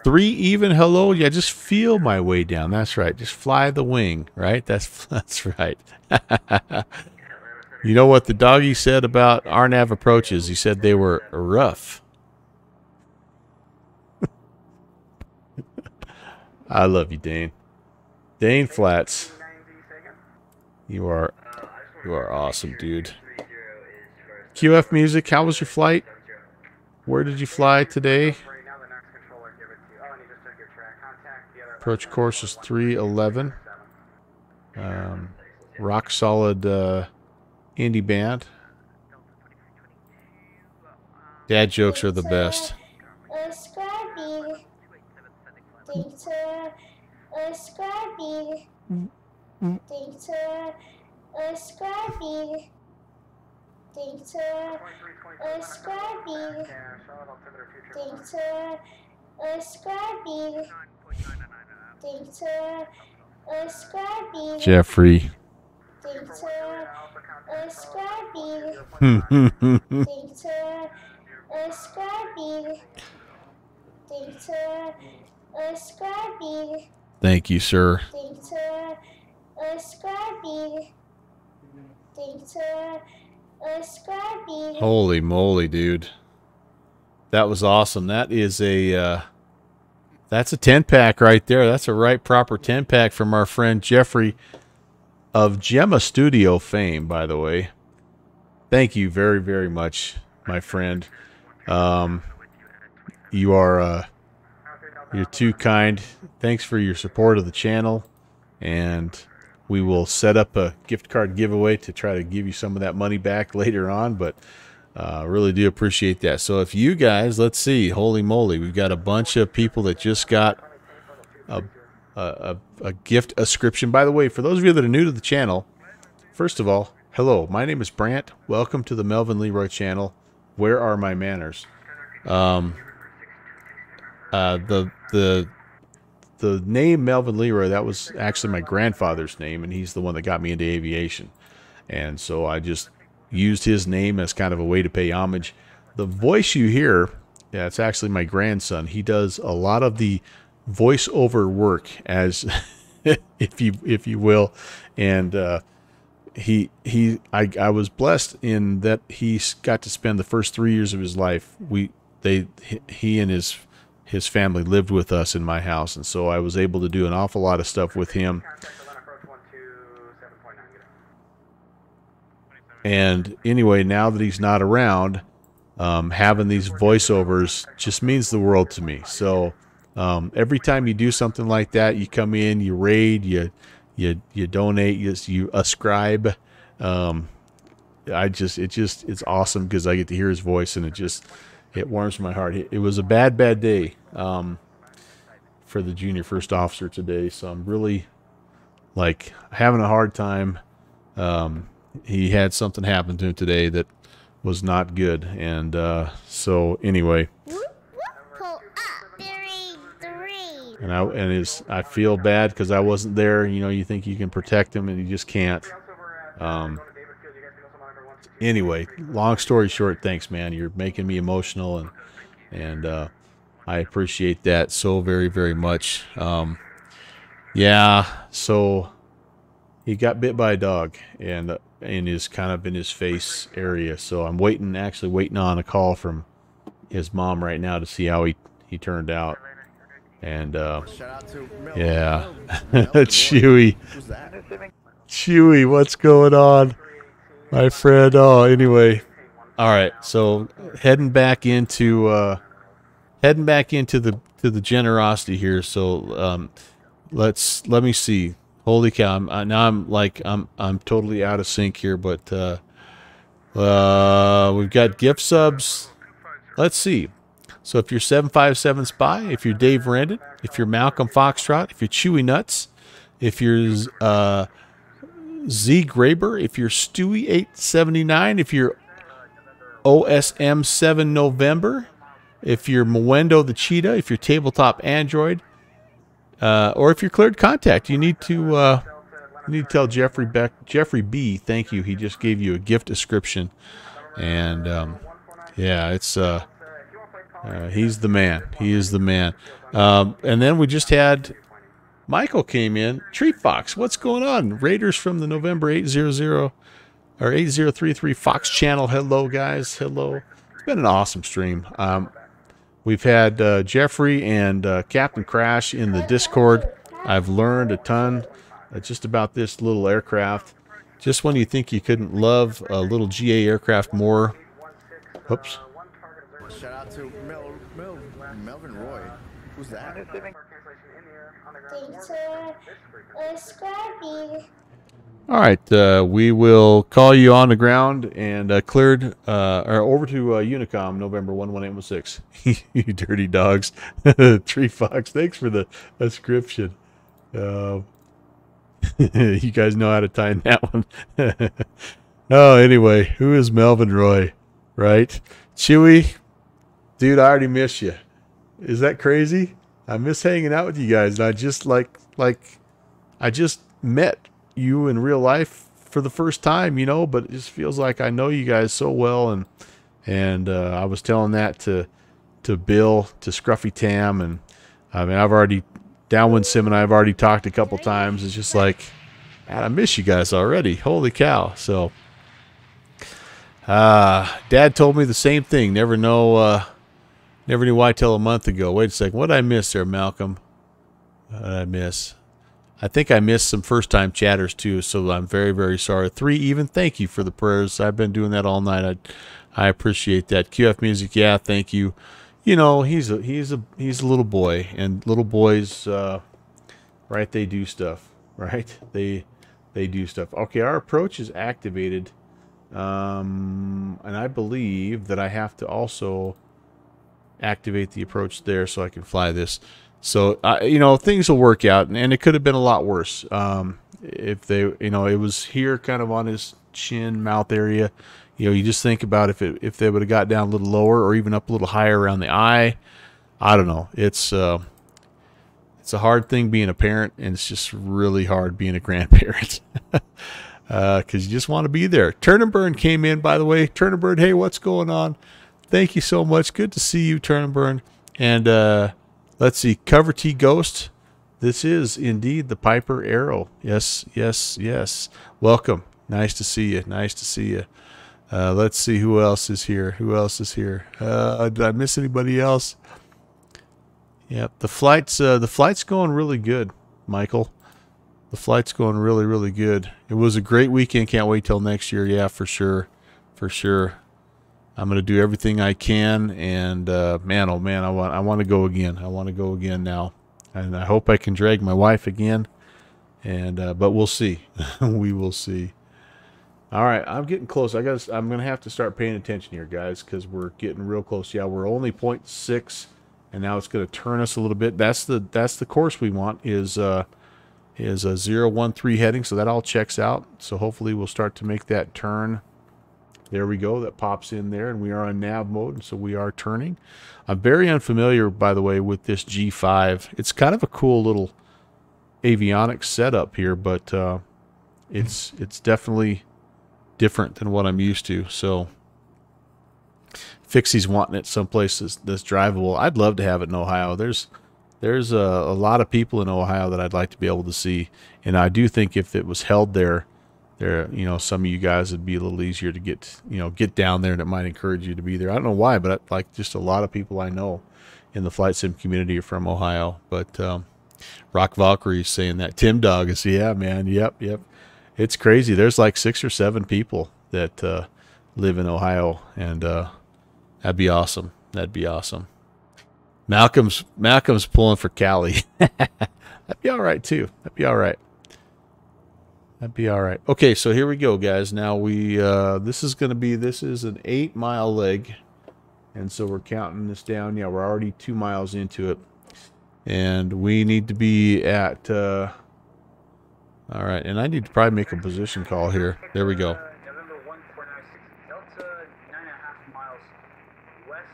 3 even. Hello. Yeah, just feel my way down. That's right. Just fly the wing. Right. That's right. You know what the doggy said about RNAV approaches? He said they were rough. I love you, Dane. Dane Flats. You are awesome, dude. QF Music, how was your flight? Where did you fly today? Approach course is 311. Rock solid indie band. Dad jokes are the best. Jeffrey. Thank you, sir. Holy moly, dude. That was awesome. That is that's a 10-pack right there. That's a right proper 10-pack from our friend Jeffrey of Gemma Studio fame, by the way. Thank you very, very much, my friend. You're too kind. Thanks for your support of the channel. And we will set up a gift card giveaway to try to give you some of that money back later on. But really do appreciate that. So if you guys, let's see, holy moly, we've got a bunch of people that just got a gift ascription. By the way, for those of you that are new to the channel, first of all, hello, my name is Brant. Welcome to the Melvin Leroy channel. Where are my manners? The name Melvin Leroy, that was actually my grandfather's name, and he's the one that got me into aviation. And so I just used his name as kind of a way to pay homage. The voice you hear, yeah, it's actually my grandson. He does a lot of the voiceover work, as if you will, and I was blessed in that he got to spend the first 3 years of his life. He and his family lived with us in my house, and so I was able to do an awful lot of stuff with him. And anyway, now that he's not around, having these voiceovers just means the world to me. So every time you do something like that, you come in, you raid, you donate, you ascribe. It's awesome because I get to hear his voice, and it warms my heart. It was a bad day for the junior first officer today, so I'm really like having a hard time. He had something happen to him today that was not good, and so anyway. And I feel bad because I wasn't there. You know, you think you can protect him, and you just can't. Anyway, long story short, thanks, man. You're making me emotional, and I appreciate that so very, very much. Yeah, so he got bit by a dog, and is kind of in his face area. So I'm actually waiting on a call from his mom right now to see how he turned out. And yeah, Chewy, what's going on, my friend? Oh, anyway, all right. So heading back into the generosity here. So let me see. Holy cow! I'm totally out of sync here. But we've got gift subs. Let's see. So if you're 757 Spy, if you're Dave Rendon, if you're Malcolm Foxtrot, if you're Chewy Nuts, if you're Z Graber, if you're Stewie 879, if you're OSM 7 November, if you're Mwendo the Cheetah, if you're Tabletop Android, or if you're cleared contact, you need to tell Jeffrey B. Thank you. He just gave you a gift description, and yeah, it's he's the man. He is the man. And then we just had Michael came in. Tree Fox, what's going on? Raiders from the November 800 or 8033 Fox channel. Hello, guys. Hello. It's been an awesome stream. We've had Jeffrey and Captain Crash in the Discord. I've learned a ton just about this little aircraft. Just when you think you couldn't love a little GA aircraft more. Oops. Shout out to Melvin Roy. Who's that? All right, we will call you on the ground and cleared or over to Unicom, November 11816. You dirty dogs. Tree Fox, thanks for the description. You guys know how to time that one. Oh, anyway, who is Melvin Roy, right? Chewy, dude, I already miss you. Is that crazy? I miss hanging out with you guys, and I just I just met you in real life for the first time, you know, but it just feels like I know you guys so well, and I was telling that to Bill, to Scruffy Tam, and I mean, I've already Downwind Sim and I've already talked a couple times. It's just like, man, I miss you guys already. Holy cow. So Dad told me the same thing. Never knew why till a month ago. Wait a second. What did I miss there, Malcolm? What did I miss? I think I missed some first-time chatters, too, so I'm very, very sorry. 3 even, thank you for the prayers. I've been doing that all night. I appreciate that. QF Music, yeah, thank you. You know, he's a little boy, and little boys, right, they do stuff, right? They they do stuff. Okay, our approach is activated. And I believe that I have to also activate the approach there so I can fly this. So, you know, things will work out, and it could have been a lot worse. If they, you know, it was here kind of on his chin, mouth area. You know, you just think about if they would have got down a little lower or even up a little higher around the eye. I don't know. It's a hard thing being a parent, and it's just really hard being a grandparent. Because you just want to be there. Turn and Burn came in, by the way. Turn and Burn, hey, what's going on? Thank you so much. Good to see you, Turn and Burn. And let's see, Cover T Ghost. This is indeed the Piper Arrow. Yes, yes, yes. Welcome. Nice to see you. Nice to see you. Let's see who else is here. Who else is here? Did I miss anybody else? Yep, the flight's going really good, Michael. The flight's going really, really good. It was a great weekend. Can't wait till next year. Yeah, for sure. For sure. I'm going to do everything I can. And, man, oh, man, I want to go again. I want to go again now. And I hope I can drag my wife again. And, but we'll see. We will see. All right, I'm getting close. I'm going to have to start paying attention here, guys, because we're getting real close. Yeah, we're only 0.6, and now it's going to turn us a little bit. That's the course we want is a 013 heading, so that all checks out. So hopefully we'll start to make that turn. There we go. That pops in there, and we are on nav mode, and so we are turning. I'm very unfamiliar, by the way, with this G5. It's kind of a cool little avionics setup here, but it's definitely different than what I'm used to. So Fixie's wanting it someplace that's drivable. I'd love to have it in Ohio. There's a lot of people in Ohio that I'd like to be able to see, and I do think if it was held there, you know, some of you guys would be a little easier to get down there, and it might encourage you to be there. I don't know why, but like just a lot of people I know in the flight sim community are from Ohio. But Rock Valkyrie is saying that. Tim Dog is, yeah, man, yep. It's crazy. There's like 6 or 7 people that live in Ohio, and that'd be awesome. That'd be awesome. Malcolm's pulling for Cali. That'd be all right too. That'd be all right. That'd be all right. Okay, so here we go, guys. Now this is an 8-mile leg, and so we're counting this down. Yeah, we're already 2 miles into it, and we need to be at. All right, and I need to probably make a position call here. There we go. November 1496 Delta, 9.5 miles west,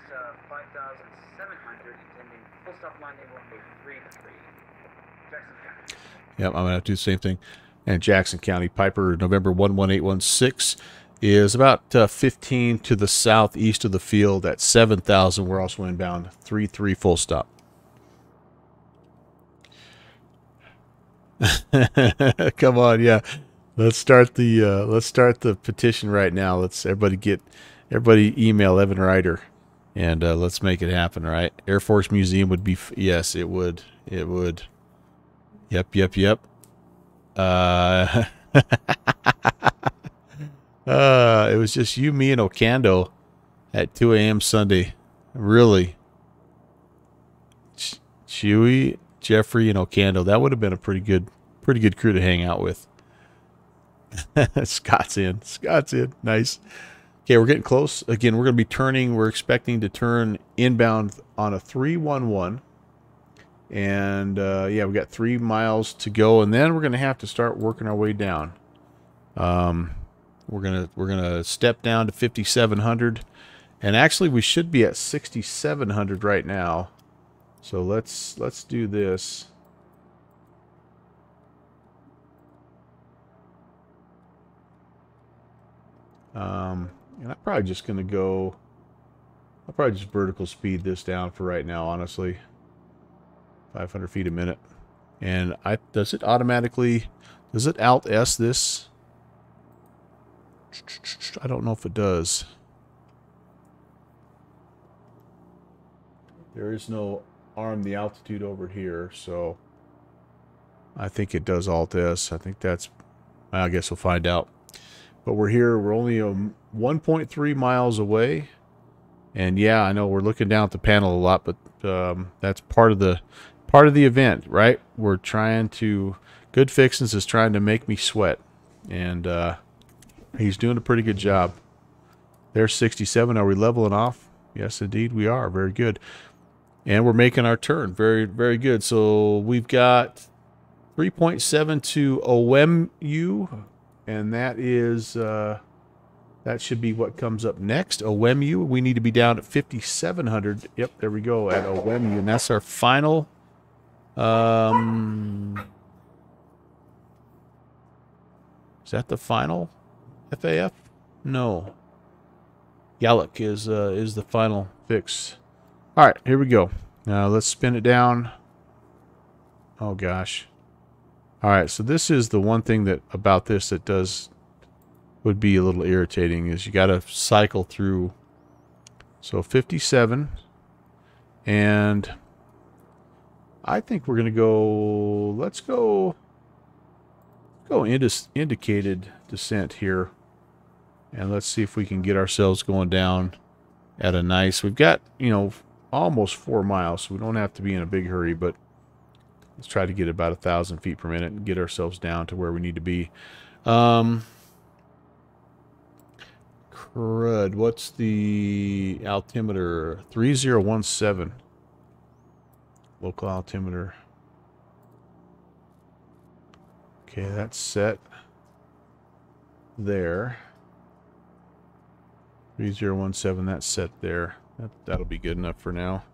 5,700, intending full stop landing runway 33, Jackson County. Yep, I'm gonna have to do the same thing. And Jackson County, Piper, November 11816 is about 15 to the southeast of the field at 7,000. We're also inbound 33 full stop. Come on, yeah. Let's start the petition right now. Let's everybody email Evan Ryder, and let's make it happen. Right? Air Force Museum would be yes, it would. It would. Yep. It was just you, me, and Ocando at 2 a.m. Sunday. Really, Chewy, Jeffrey, and Ocando. That would have been a pretty good crew to hang out with. Scott's in. Nice. Okay, we're getting close. Again, we're going to be turning. We're expecting to turn inbound on a 311. And yeah, we got 3 miles to go, and then we're going to have to start working our way down. We're gonna step down to 5,700, and actually we should be at 6,700 right now. So let's do this. And I'm probably just gonna go. I'll probably just vertical speed this down for right now, honestly. 500 feet a minute. And does it Alt S this? I don't know if it does. There is no arm the altitude over here, so I think it does Alt S. I think that's, I guess we'll find out. But we're here, we're only 1.3 miles away. And yeah, I know we're looking down at the panel a lot, but that's part of the event, right? We're trying to, Good Fixins is trying to make me sweat. and he's doing a pretty good job. There's 67. Are we leveling off? Yes, indeed, we are. Very good. And we're making our turn. Very, very good. So we've got 3.7 to OMU, and that is that should be what comes up next. OMU. We need to be down at 5,700. Yep, there we go at OMU, and that's our final. Is that the final FAF? No. Yaluk is the final fix. All right, here we go. Now let's spin it down. Oh gosh. All right, so this is the one thing that about this that would be a little irritating is you got to cycle through. So 57, and I think we're gonna go. Let's go indicated descent here, and let's see if we can get ourselves going down at a nice. We've got, you know, almost 4 miles, so we don't have to be in a big hurry, but let's try to get about 1,000 feet per minute and get ourselves down to where we need to be. Crud, what's the altimeter? 3017. Local altimeter. Okay, that's set there. 3017, that's set there. That'll be good enough for now.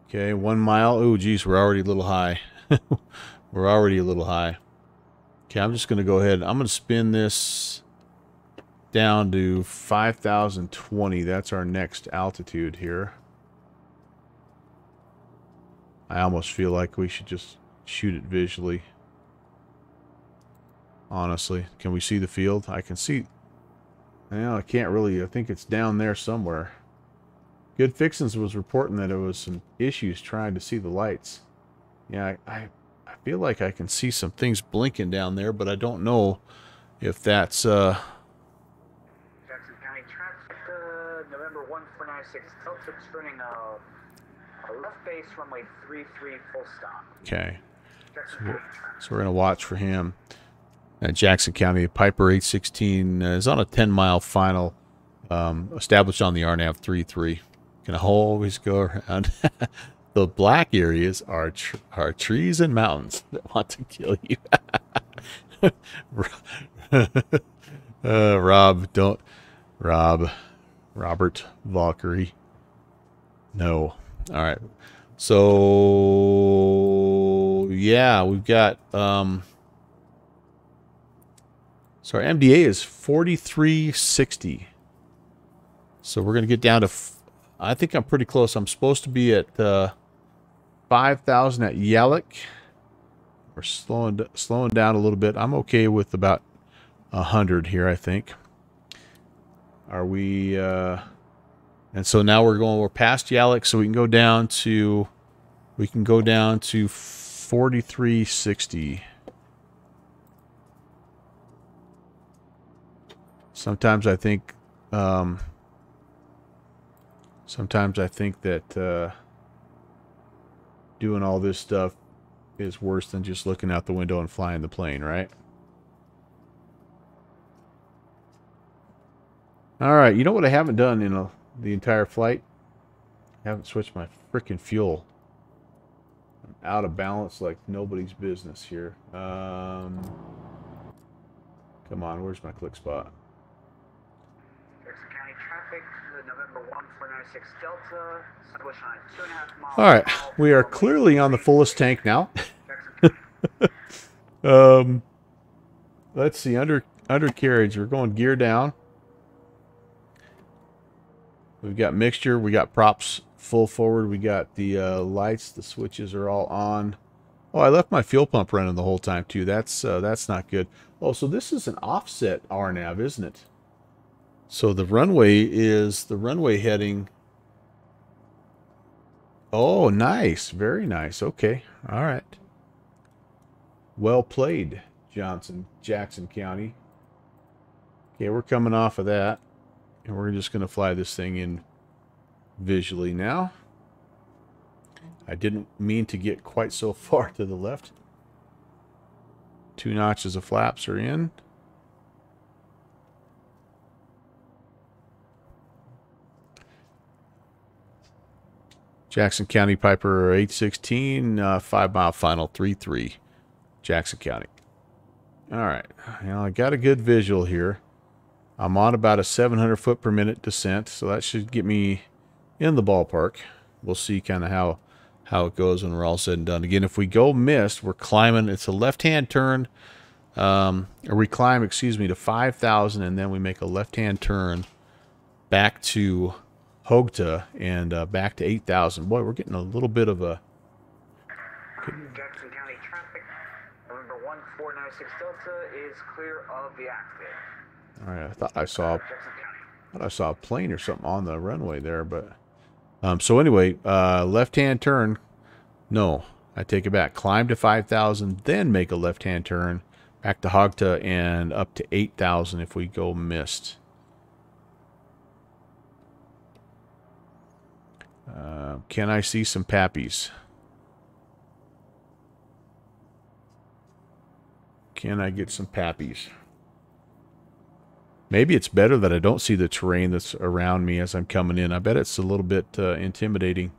Okay, 1 mile. Oh, geez, we're already a little high. We're already a little high. Okay, I'm just going to go ahead. I'm going to spin this down to 5,020. That's our next altitude here. I almost feel like we should just shoot it visually. Honestly, can we see the field? I can see. Well, I can't really. I think it's down there somewhere. Good Fixins was reporting that there was some issues trying to see the lights. Yeah, I feel like I can see some things blinking down there, but I don't know if that's Jackson County traffic, November 1496 Delta turning a left base runway 33 full stop. Okay. So we're going to watch for him. At Jackson County, Piper 816 is on a 10-mile final, established on the RNAV 33. Can always go around. The black areas are trees and mountains that want to kill you. Robert Valkyrie. No. All right. So yeah, we've got so our MDA is 4360. So we're going to get down to, I think I'm pretty close. I'm supposed to be at 5,000 at Yaluk. We're slowing down a little bit. I'm okay with about 100 here, I think. Are we, and so now we're past Yaluk, so we can go down to 4360. Sometimes I think that doing all this stuff is worse than just looking out the window and flying the plane, right? All right, you know what I haven't done in the entire flight? I haven't switched my freaking fuel. I'm out of balance like nobody's business here. Come on, where's my click spot? November 1496 Delta, established on a 2.5 mile. All right, we are clearly on the fullest tank now. Let's see, undercarriage. We're going gear down. We've got mixture. We got props full forward. We got the lights. The switches are all on. Oh, I left my fuel pump running the whole time too. That's not good. Oh, so this is an offset RNAV, isn't it? So the runway heading. Oh, nice. Very nice. Okay. All right. Well played, Jackson County. Okay, we're coming off of that. And we're just going to fly this thing in visually now. I didn't mean to get quite so far to the left. 2 notches of flaps are in. Jackson County Piper 816, 5-mile final 3-3, Jackson County. All right, now I got a good visual here. I'm on about a 700 foot per minute descent, so that should get me in the ballpark. We'll see kind of how it goes when we're all said and done. Again, if we go missed, we're climbing. It's a left-hand turn, or we climb, excuse me, to 5,000, and then we make a left-hand turn back to Hogta and back to 8,000. Boy, we're getting a little bit of a... Jackson County traffic, November 1496 Delta is clear of the accident. All right, I thought I saw a plane or something on the runway there, but... so anyway, left-hand turn. No, I take it back. Climb to 5,000, then make a left-hand turn back to Hogta and up to 8,000 if we go missed. Can I see some pappies? Can I get some pappies? Maybe it's better that I don't see the terrain that's around me as I'm coming in. I bet it's a little bit intimidating.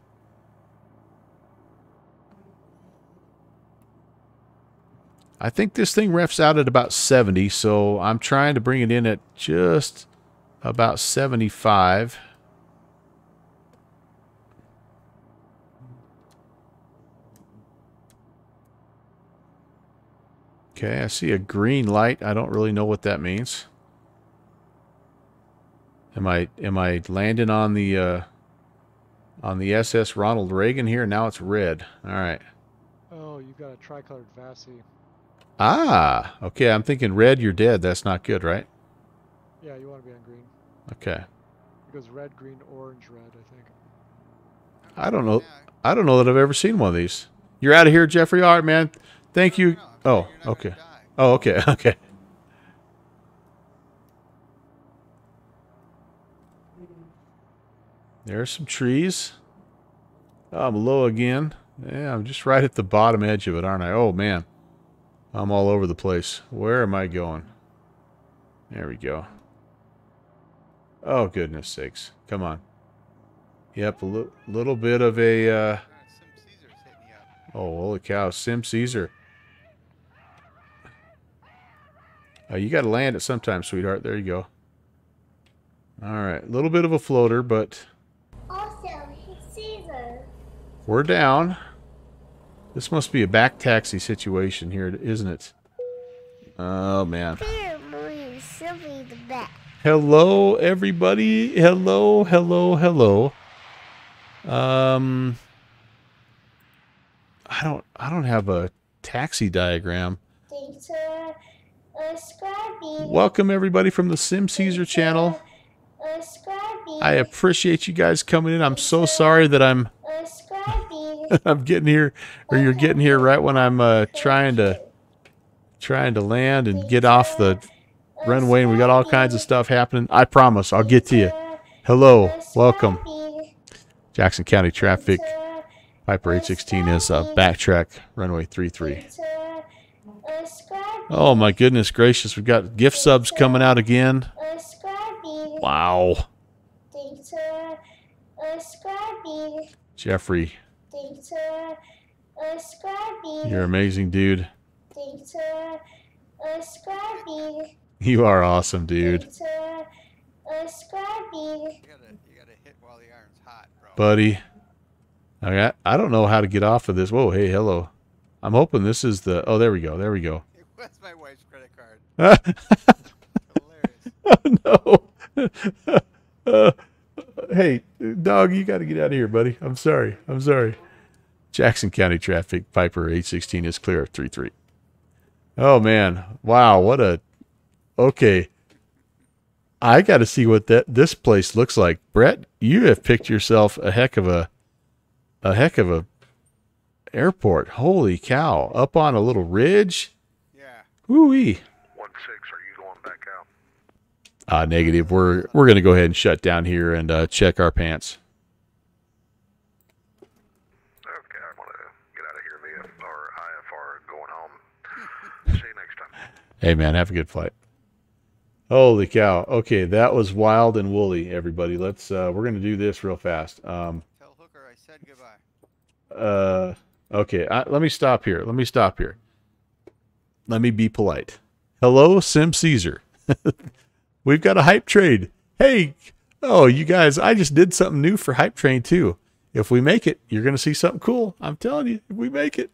I think this thing refs out at about 70, so I'm trying to bring it in at just about 75. Okay, I see a green light. I don't really know what that means. Am I landing on the SS Ronald Reagan here? Now it's red. All right. Oh, you've got a tricolored Vassie. Ah, okay. I'm thinking red, you're dead. That's not good, right? Yeah, you want to be on green. Okay. It goes red, green, orange, red, I think. I don't know. I don't know that I've ever seen one of these. You're out of here, Jeffrey. All right, man. Thank you. Oh, okay. Oh, okay. Okay. There's some trees. Oh, I'm low again. Yeah, I'm just right at the bottom edge of it, aren't I? Oh, man. I'm all over the place. Where am I going? There we go. Oh, goodness sakes. Come on. Yep, a little bit of a... Oh, holy cow. Sim Caesar. You got to land it sometime, sweetheart. There you go. All right. A little bit of a floater, but... Also, Caesar. We're down. This must be a back taxi situation here, isn't it? Oh, man. Hello, everybody. Hello, hello, hello. I don't have a taxi diagram. Thanks for subscribing. Welcome, everybody, from the Sim Caesar channel. I appreciate you guys coming in. I'm so sorry that I'm getting here, or you're getting here right when I'm trying to land and get off the runway, and we got all kinds of stuff happening. I promise I'll get to you. Hello, welcome. Jackson County traffic. Piper 816 is backtrack runway 33. Oh my goodness gracious, we've got gift subs coming out again. Wow. Jeffrey, you're amazing, dude. You are awesome, dude. You gotta hit while the iron's hot, bro. Buddy. I don't know how to get off of this. Whoa, hey, hello. I'm hoping this is the... Oh, there we go. There we go. What's my wife's credit card? Hilarious. Oh, no. Hey, dog, you got to get out of here, buddy. I'm sorry. I'm sorry. Jackson County traffic. Piper 816 is clear of 3-3. Oh, man. Wow, what a... Okay. I got to see what this place looks like. Brett, you have picked yourself a heck of a airport. Holy cow. Up on a little ridge. Yeah. Woo-wee. 1-6, are you going back out? Negative. We're going to go ahead and shut down here and check our pants. Okay, I'm going to get out of here. VF or IFR going home. See you next time. Hey, man, have a good flight. Holy cow. Okay, that was wild and woolly, everybody. Let's we're going to do this real fast. Tell Hooker I said said goodbye. Okay. Let me stop here. Let me be polite. Hello, Sim Caesar. We've got a hype trade. Hey, oh, you guys, I just did something new for Hype Train too. If we make it, you're going to see something cool. I'm telling you, if we make it.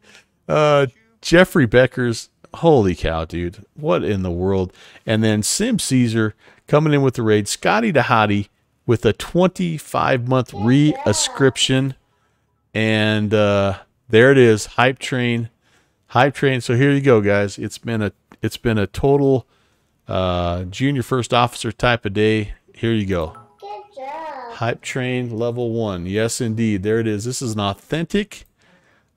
Jeffrey Becker's, holy cow, dude. What in the world? And then Sim Caesar coming in with the raid. Scotty Dahati with a 25-month re-ascription. And there it is, Hype Train. Hype Train. So here you go, guys. It's been a total junior first officer type of day. Here you go. Good job. Hype Train level 1. Yes, indeed. There it is. This is an authentic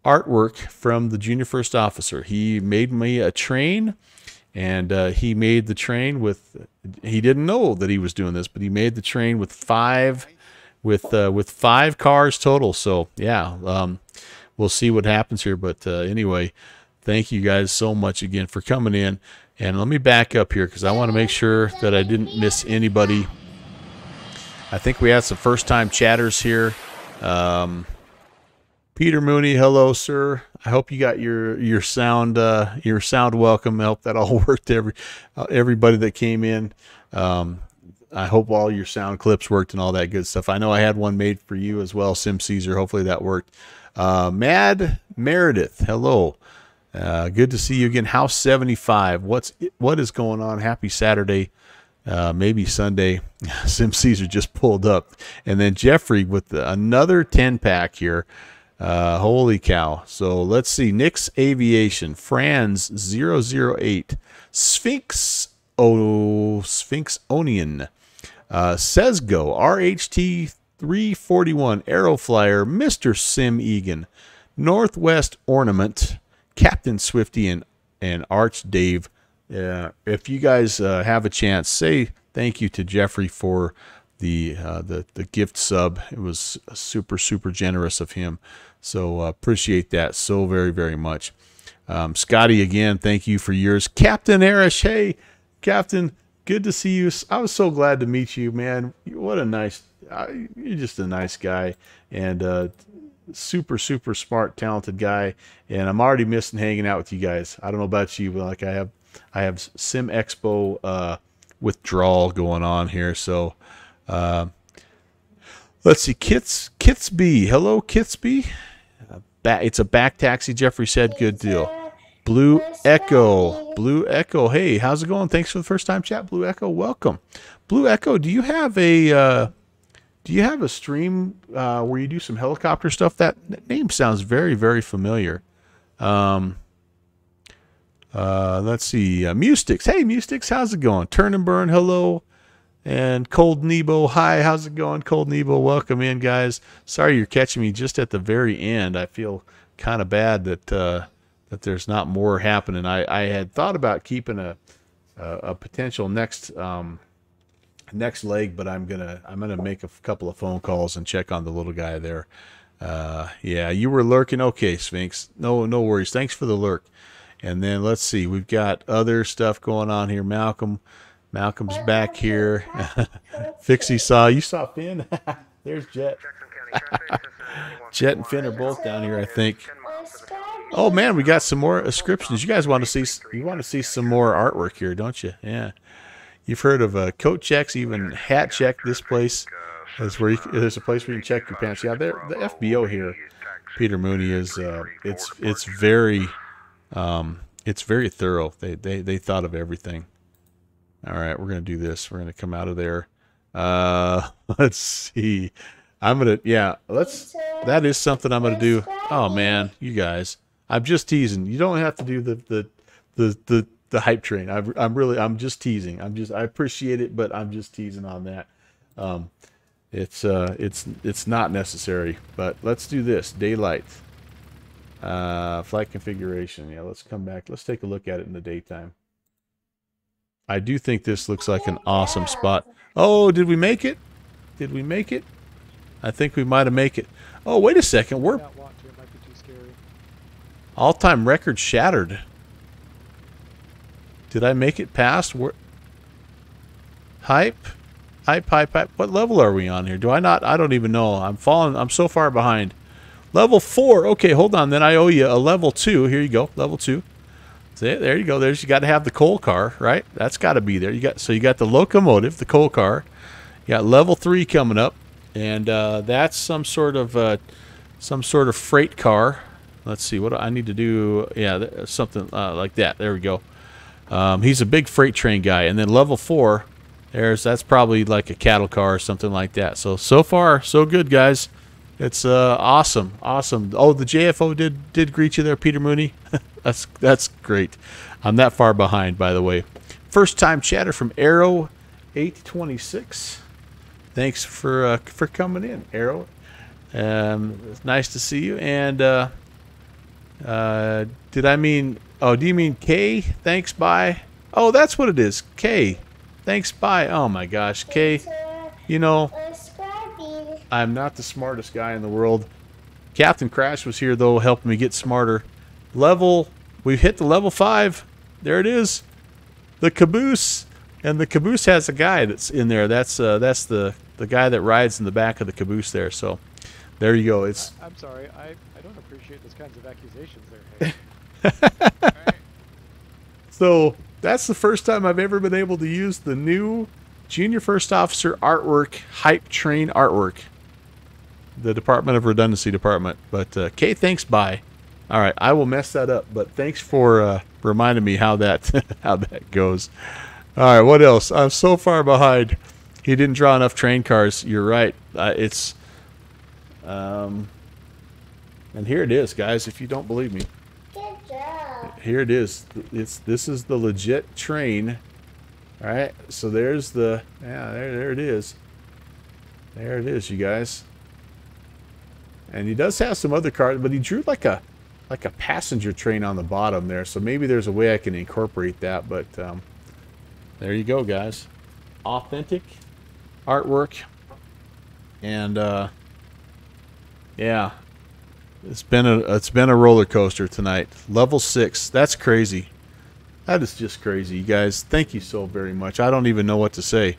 artwork from the junior first officer. He made me a train, and he made the train with. He didn't know that he was doing this, but he made the train with five cars total. So yeah, we'll see what happens here. But anyway, thank you guys so much again for coming in. And let me back up here because I want to make sure that I didn't miss anybody. I think we had some first-time chatters here. Peter Mooney, hello, sir. I hope you got your sound welcome. I hope that all worked. Everybody that came in. I hope all your sound clips worked and all that good stuff. I know I had one made for you as well, Sim Caesar. Hopefully that worked. Mad Meredith, hello. Good to see you again. House 75. What is going on? Happy Saturday. Maybe Sunday. Sim Caesar just pulled up. And then Jeffrey with another 10-pack here. Holy cow. So let's see. Nick's Aviation. Franz 008. Sphinx Onion. Sesgo. RHT 341. Aeroflyer. Mr. Sim Egan. Northwest Ornament. Captain Swifty and Arch Dave. If you guys have a chance, say thank you to Jeffrey for the gift sub. It was super, super generous of him. So appreciate that so very, very much. Scotty, again, thank you for yours. Captain Arish, hey, Captain, good to see you. I was so glad to meet you, man. What a nice, you're just a nice guy. And super, super smart, talented guy. And I'm already missing hanging out with you guys. I don't know about you, but like I have Sim Expo withdrawal going on here. So let's see. Kitsby. Hello, Kitsby. It's a back taxi, Jeffrey said. Good deal. Blue Echo. Blue Echo. Hey, how's it going? Thanks for the first time chat, Blue Echo. Welcome. Blue Echo, do you have a stream where you do some helicopter stuff? That name sounds very, very familiar. Let's see. Mustix. Hey, Mustix, how's it going? Turn and Burn, hello. And Cold Nebo, hi, how's it going? Cold Nebo, welcome in, guys. Sorry you're catching me just at the very end. I feel kind of bad that that there's not more happening. I had thought about keeping a potential next leg, but I'm gonna make a couple of phone calls and check on the little guy there. Yeah, you were lurking. Okay, Sphinx. No worries. Thanks for the lurk. And then let's see. We've got other stuff going on here. Malcolm's back here. Fixie you saw Finn. There's Jet. Jet and Finn are both down here, I think. Oh man, we got some more ascriptions. You guys want to see some more artwork here, don't you? Yeah. You've heard of coat checks, even hat check. This place is where there's a place where you can check your pants. Yeah, the FBO here, Peter Mooney, is it's very thorough. They thought of everything. All right, we're gonna do this. We're gonna come out of there. Let's see. That is something I'm gonna do. Oh man, you guys, I'm just teasing. You don't have to do the hype train. I'm just teasing. I appreciate it, but I'm just teasing on that. It's not necessary, but let's do this. Daylight. Flight configuration. Yeah, let's come back. Let's take a look at it in the daytime. I do think this looks like an awesome spot. Oh, did we make it? Did we make it? I think we might have made it. Oh, wait a second. We're all-time record shattered. Did I make it past? Hype. What level are we on here? Do I not? I don't even know. I'm so far behind. Level 4. Okay, hold on. Then I owe you a level 2. Here you go. Level 2. See, there you go. There's, you got to have the coal car, right? That's got to be there. So you got the locomotive, the coal car. You got level 3 coming up, and that's some sort of freight car. Let's see what do I need to do. Yeah, something like that. There we go. He's a big freight train guy, and then level 4. That's probably like a cattle car or something like that. So far so good, guys. It's awesome. Oh, the JFO did greet you there, Peter Mooney. That's great. I'm that far behind, by the way. First time chatter from Arrow 826. Thanks for coming in, Arrow. It's nice to see you. And did I mean? Oh, do you mean K? Thanks, bye. Oh, that's what it is. K. Thanks, bye. Oh my gosh, K. You know, I'm not the smartest guy in the world. Captain Crash was here though, helping me get smarter. We've hit the level 5. There it is. The caboose. And the caboose has a guy that's in there. That's the guy that rides in the back of the caboose there. So there you go. I'm sorry. I don't appreciate those kinds of accusations there, Hank. So that's the first time I've ever been able to use the new Junior First Officer artwork, hype train artwork. The Department of Redundancy Department. But Kay, thanks, bye. All right, I will mess that up. But thanks for reminding me how that how that goes. All right, what else? I'm so far behind. He didn't draw enough train cars. You're right. And here it is, guys. If you don't believe me, Good job. here it is. This is the legit train. All right. So there's the there it is. There it is, you guys. And he does have some other cars, but he drew like a passenger train on the bottom there. So maybe there's a way I can incorporate that. But there you go, guys. Authentic artwork. And yeah, it's been a roller coaster tonight. Level 6. That's crazy. That is just crazy, you guys. Thank you so very much. I don't even know what to say.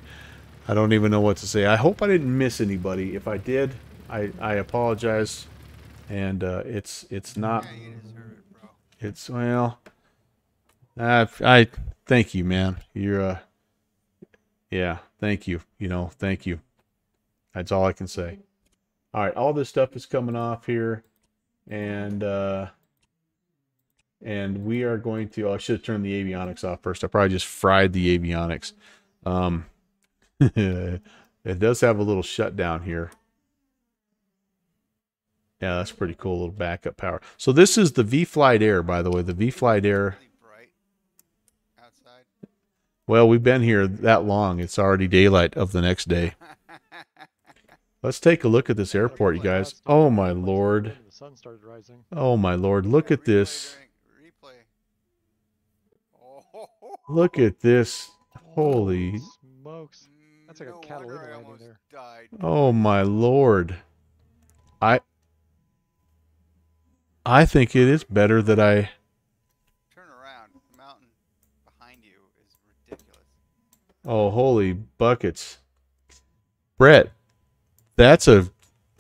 I don't even know what to say. I hope I didn't miss anybody. If I did, I apologize. And it's not. It's well. I thank you, man. You're yeah. Thank you. You know, thank you. That's all I can say. All right, all this stuff is coming off here, and we are going to. Oh, I should have turned the avionics off first. I probably just fried the avionics. It does have a little shutdown here. Yeah, that's pretty cool. A little backup power. So this is the vflyteair, by the way. The vflyteair. Well, we've been here that long. It's already daylight of the next day. Let's take a look at this airport, you guys. Oh, my Lord. The sun started rising. Oh, my Lord. Look at this. Look at this. Holy smokes. That's like a Catalina landing there. Oh, my Lord. I think it is better that I... Turn around. The mountain behind you is ridiculous. Oh, holy buckets. Brett,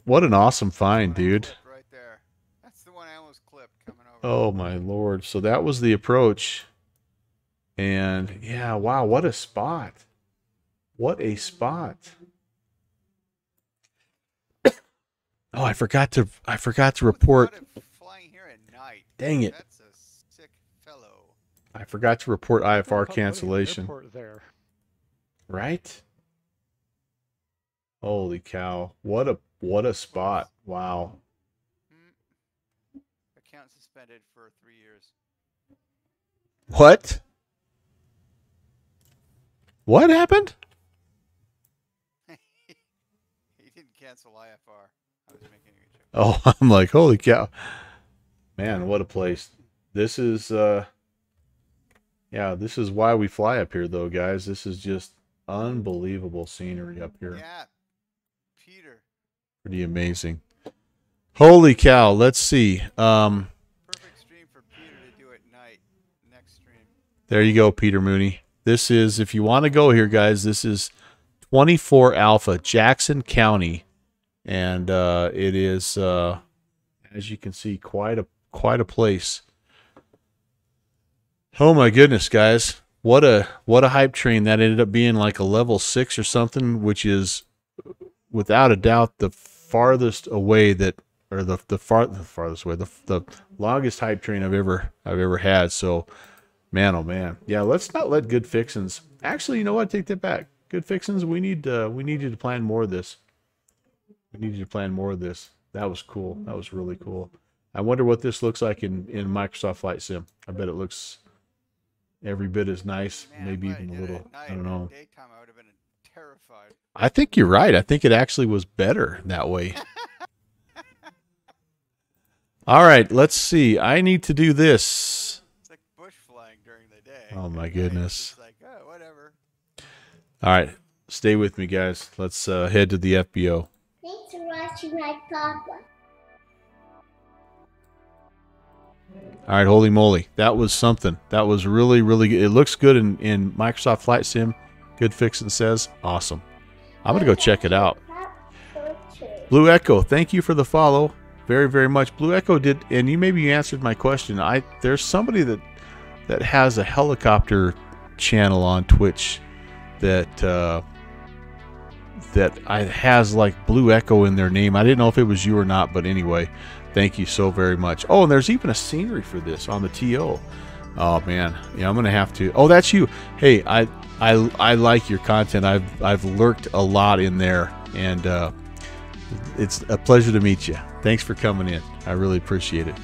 what an awesome find, dude. Right there. That's the one I almost clipped coming over. Oh, my Lord. So that was the approach. And, yeah, wow, what a spot. What a spot. Oh, I forgot to report. Dang it. That's a sick fellow. I forgot to report IFR cancellation. There. Right? Holy cow. What a spot. Wow. Account suspended for 3 years. What? What happened? He didn't cancel IFR. I was making a joke. Oh, I'm like, holy cow. Man, what a place. This is yeah, this is why we fly up here though, guys. This is just unbelievable scenery up here. Yeah. Peter. Pretty amazing. Holy cow, let's see. Perfect stream for Peter to do at night. Next stream. There you go, Peter Mooney. This is, if you want to go here, guys, this is 24 Alpha, Jackson County. And it is as you can see, quite a place. Oh my goodness, guys. What a hype train that ended up being, like a level 6 or something, which is without a doubt the farthest away that, or the farthest away, the longest hype train I've ever had. So, man, oh man, yeah. Let's not let Good Fixins. Actually, you know what? Take that back. Good Fixins. We need you to plan more of this. We need you to plan more of this. That was cool. That was really cool. I wonder what this looks like in Microsoft Flight Sim. I bet it looks every bit as nice, Man, maybe even a little. I don't know. Daytime, I would have been terrified. I think you're right. I think it actually was better that way. All right, let's see. I need to do this. It's like bush flying during the day. Oh my goodness. It's like, oh, whatever. All right, stay with me, guys. Let's head to the FBO. Thanks for watching my papa. All right, holy moly. That was something. That was really, really good. It looks good in Microsoft Flight Sim. Good Fixin' says. Awesome. I'm going to go check it out. Blue Echo, thank you for the follow. Very, very much. Blue Echo did, and you answered my question. There's somebody that has a helicopter channel on Twitch that has like Blue Echo in their name. I didn't know if it was you or not, but anyway, thank you so very much. Oh, and there's even a scenery for this on the TO. Oh man, yeah, I'm gonna have to. Oh, that's you. Hey, I like your content. I've lurked a lot in there, and it's a pleasure to meet you. Thanks for coming in. I really appreciate it.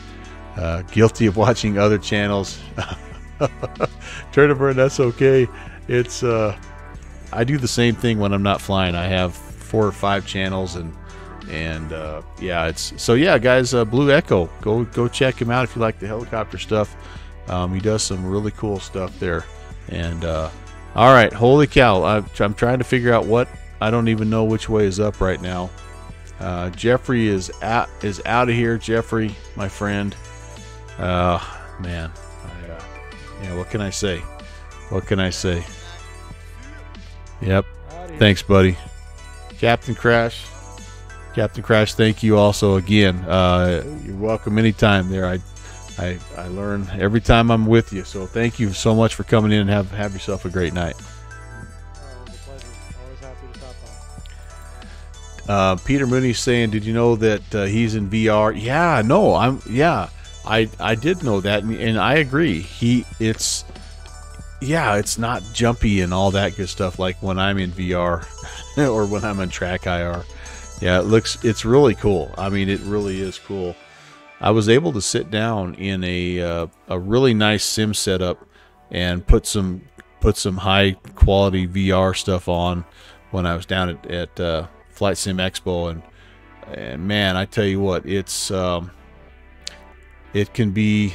Guilty of watching other channels. Turniburn, that's okay. It's I do the same thing when I'm not flying. I have 4 or 5 channels, and yeah, it's so yeah, guys. Blue Echo, go check him out if you like the helicopter stuff. He does some really cool stuff there. And all right, holy cow! I'm trying to figure out what. I don't even know which way is up right now. Jeffrey is out of here. Jeffrey, my friend. Man, yeah. What can I say? What can I say? Yep. Thanks, buddy. Captain Crash, thank you also again. You're welcome anytime there. I learn every time I'm with you. So thank you so much for coming in, and have yourself a great night. It was a pleasure. Always happy to stop by. Peter Mooney's saying, did you know that he's in VR? Yeah, no, I did know that, and I agree. It's not jumpy and all that good stuff like when I'm in VR or when I'm on track IR. Yeah, it's really cool. I mean, it really is cool. I was able to sit down in a really nice sim setup and put some high quality VR stuff on when I was down at Flight Sim Expo, and man, I tell you what, it can be.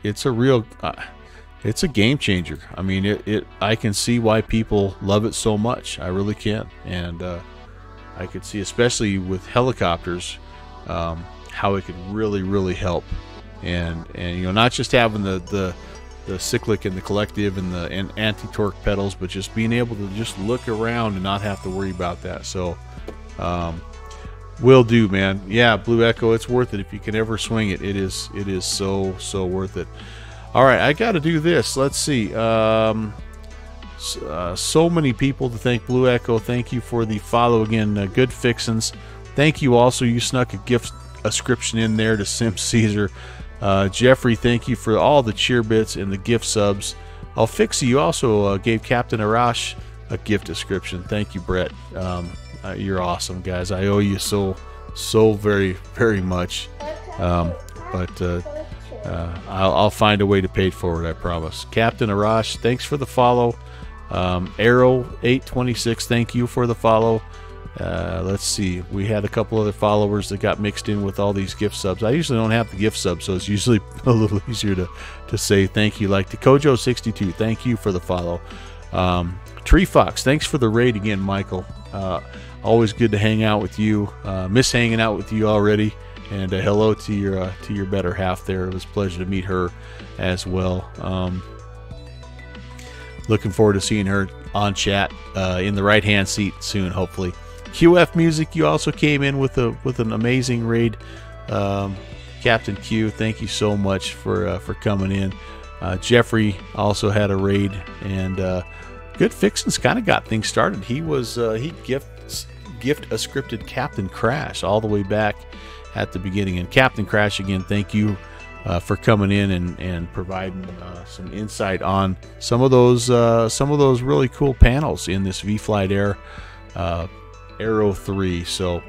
It's a real, it's a game changer. I mean, I can see why people love it so much. I really can, and I could see, especially with helicopters, how it could really, really help. And not just having the cyclic and the collective and the anti-torque pedals, but just being able to just look around and not have to worry about that. So, will do, man. Yeah, Blue Echo, it's worth it if you can ever swing it. It is so worth it. All right, I got to do this. Let's see. So many people to thank. Blue Echo, thank you for the follow again. Good Fixins, thank you. Also, you snuck a gift ascription in there to Sim Caesar. Jeffrey, thank you for all the cheer bits and the gift subs. Alfixie, you also gave Captain Arash a gift description. Thank you, Brett. You're awesome, guys. I owe you so very, very much. But I'll find a way to pay it forward, I promise. Captain Arash, thanks for the follow. Arrow826, thank you for the follow. Let's see. We had a couple other followers that got mixed in with all these gift subs. I usually don't have the gift subs, so it's usually a little easier to say thank you. Like to Kojo62, thank you for the follow. Tree Fox, thanks for the raid again, Michael. Always good to hang out with you. Miss hanging out with you already. And hello to your better half there. It was a pleasure to meet her as well. Looking forward to seeing her on chat in the right-hand seat soon, hopefully. QF Music, you also came in with an amazing raid. Captain Q, thank you so much for coming in. Jeffrey also had a raid, and Good Fixins kind of got things started. He gift a scripted Captain Crash all the way back at the beginning. And Captain Crash, again, thank you for coming in and providing some insight on some of those really cool panels in this vflyteair Aero 3. So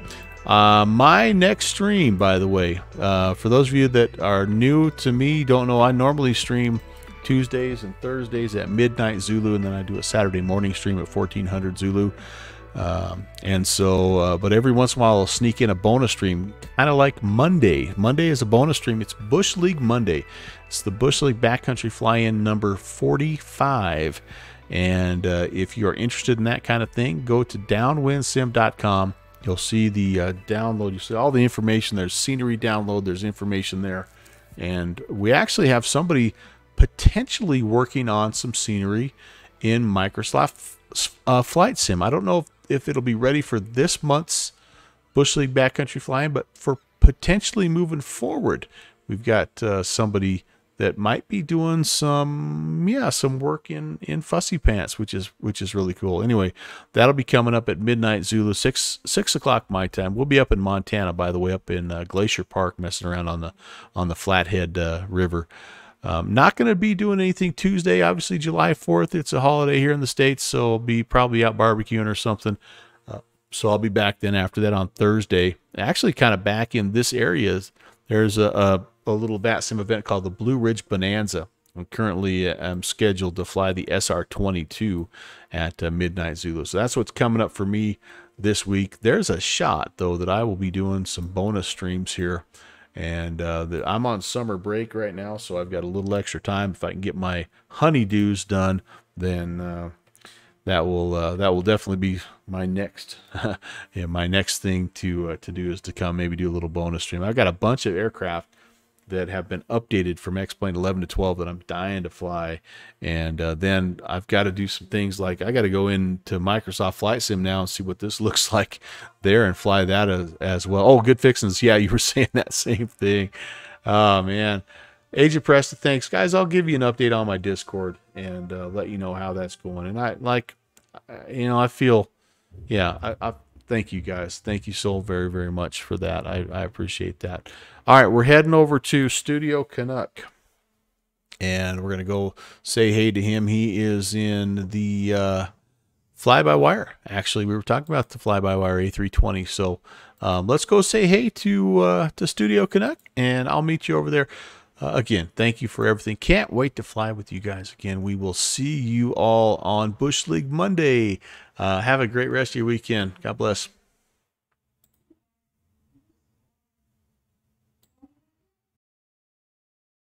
my next stream, by the way, for those of you that are new to me, don't know, I normally stream Tuesdays and Thursdays at midnight Zulu, and then I do a Saturday morning stream at 1400 Zulu. And so, but every once in a while I'll sneak in a bonus stream, kind of like Monday. Monday is a bonus stream. It's Bush League Monday. It's the Bush League Backcountry Fly-In number 45. And if you're interested in that kind of thing, go to downwindsim.com. You'll see the download. You'll see all the information. There's scenery download. There's information there. And we actually have somebody potentially working on some scenery in Microsoft Flight Sim. I don't know if it'll be ready for this month's Bush League Backcountry Flying, but for potentially moving forward, we've got somebody that might be doing some work in Fussy Pants, which is really cool. Anyway, that'll be coming up at midnight Zulu, 6 o'clock my time. We'll be up in Montana, by the way, up in Glacier Park, messing around on the Flathead River. Not going to be doing anything Tuesday. Obviously, July 4th, it's a holiday here in the States, so I'll be probably out barbecuing or something. So I'll be back then after that on Thursday. Actually, kind of back in this area, there's a little VATSIM event called the Blue Ridge Bonanza. I'm currently scheduled to fly the SR-22 at midnight Zulu. So that's what's coming up for me this week. There's a shot, though, that I will be doing some bonus streams here. And I'm on summer break right now, so I've got a little extra time. If I can get my honeydews done, then that will definitely be my next my next thing to do, is to come maybe do a little bonus stream. I've got a bunch of aircraft that have been updated from X-Plane 11 to 12 that I'm dying to fly, and then I've got to do some things like I got to go into Microsoft Flight Sim now and see what this looks like there and fly that as well. Oh, Good Fixins, yeah, you were saying that same thing. Oh man, Agent Preston, thanks guys. I'll give you an update on my Discord and let you know how that's going. And I feel, I thank you guys. Thank you so very, very much for that. I appreciate that. All right, we're heading over to Studio Canuck, and we're going to go say hey to him. He is in the fly-by-wire. Actually, we were talking about the fly-by-wire A320, so let's go say hey to Studio Canuck, and I'll meet you over there. Again, thank you for everything. Can't wait to fly with you guys again. We will see you all on Bush League Monday. Have a great rest of your weekend. God bless.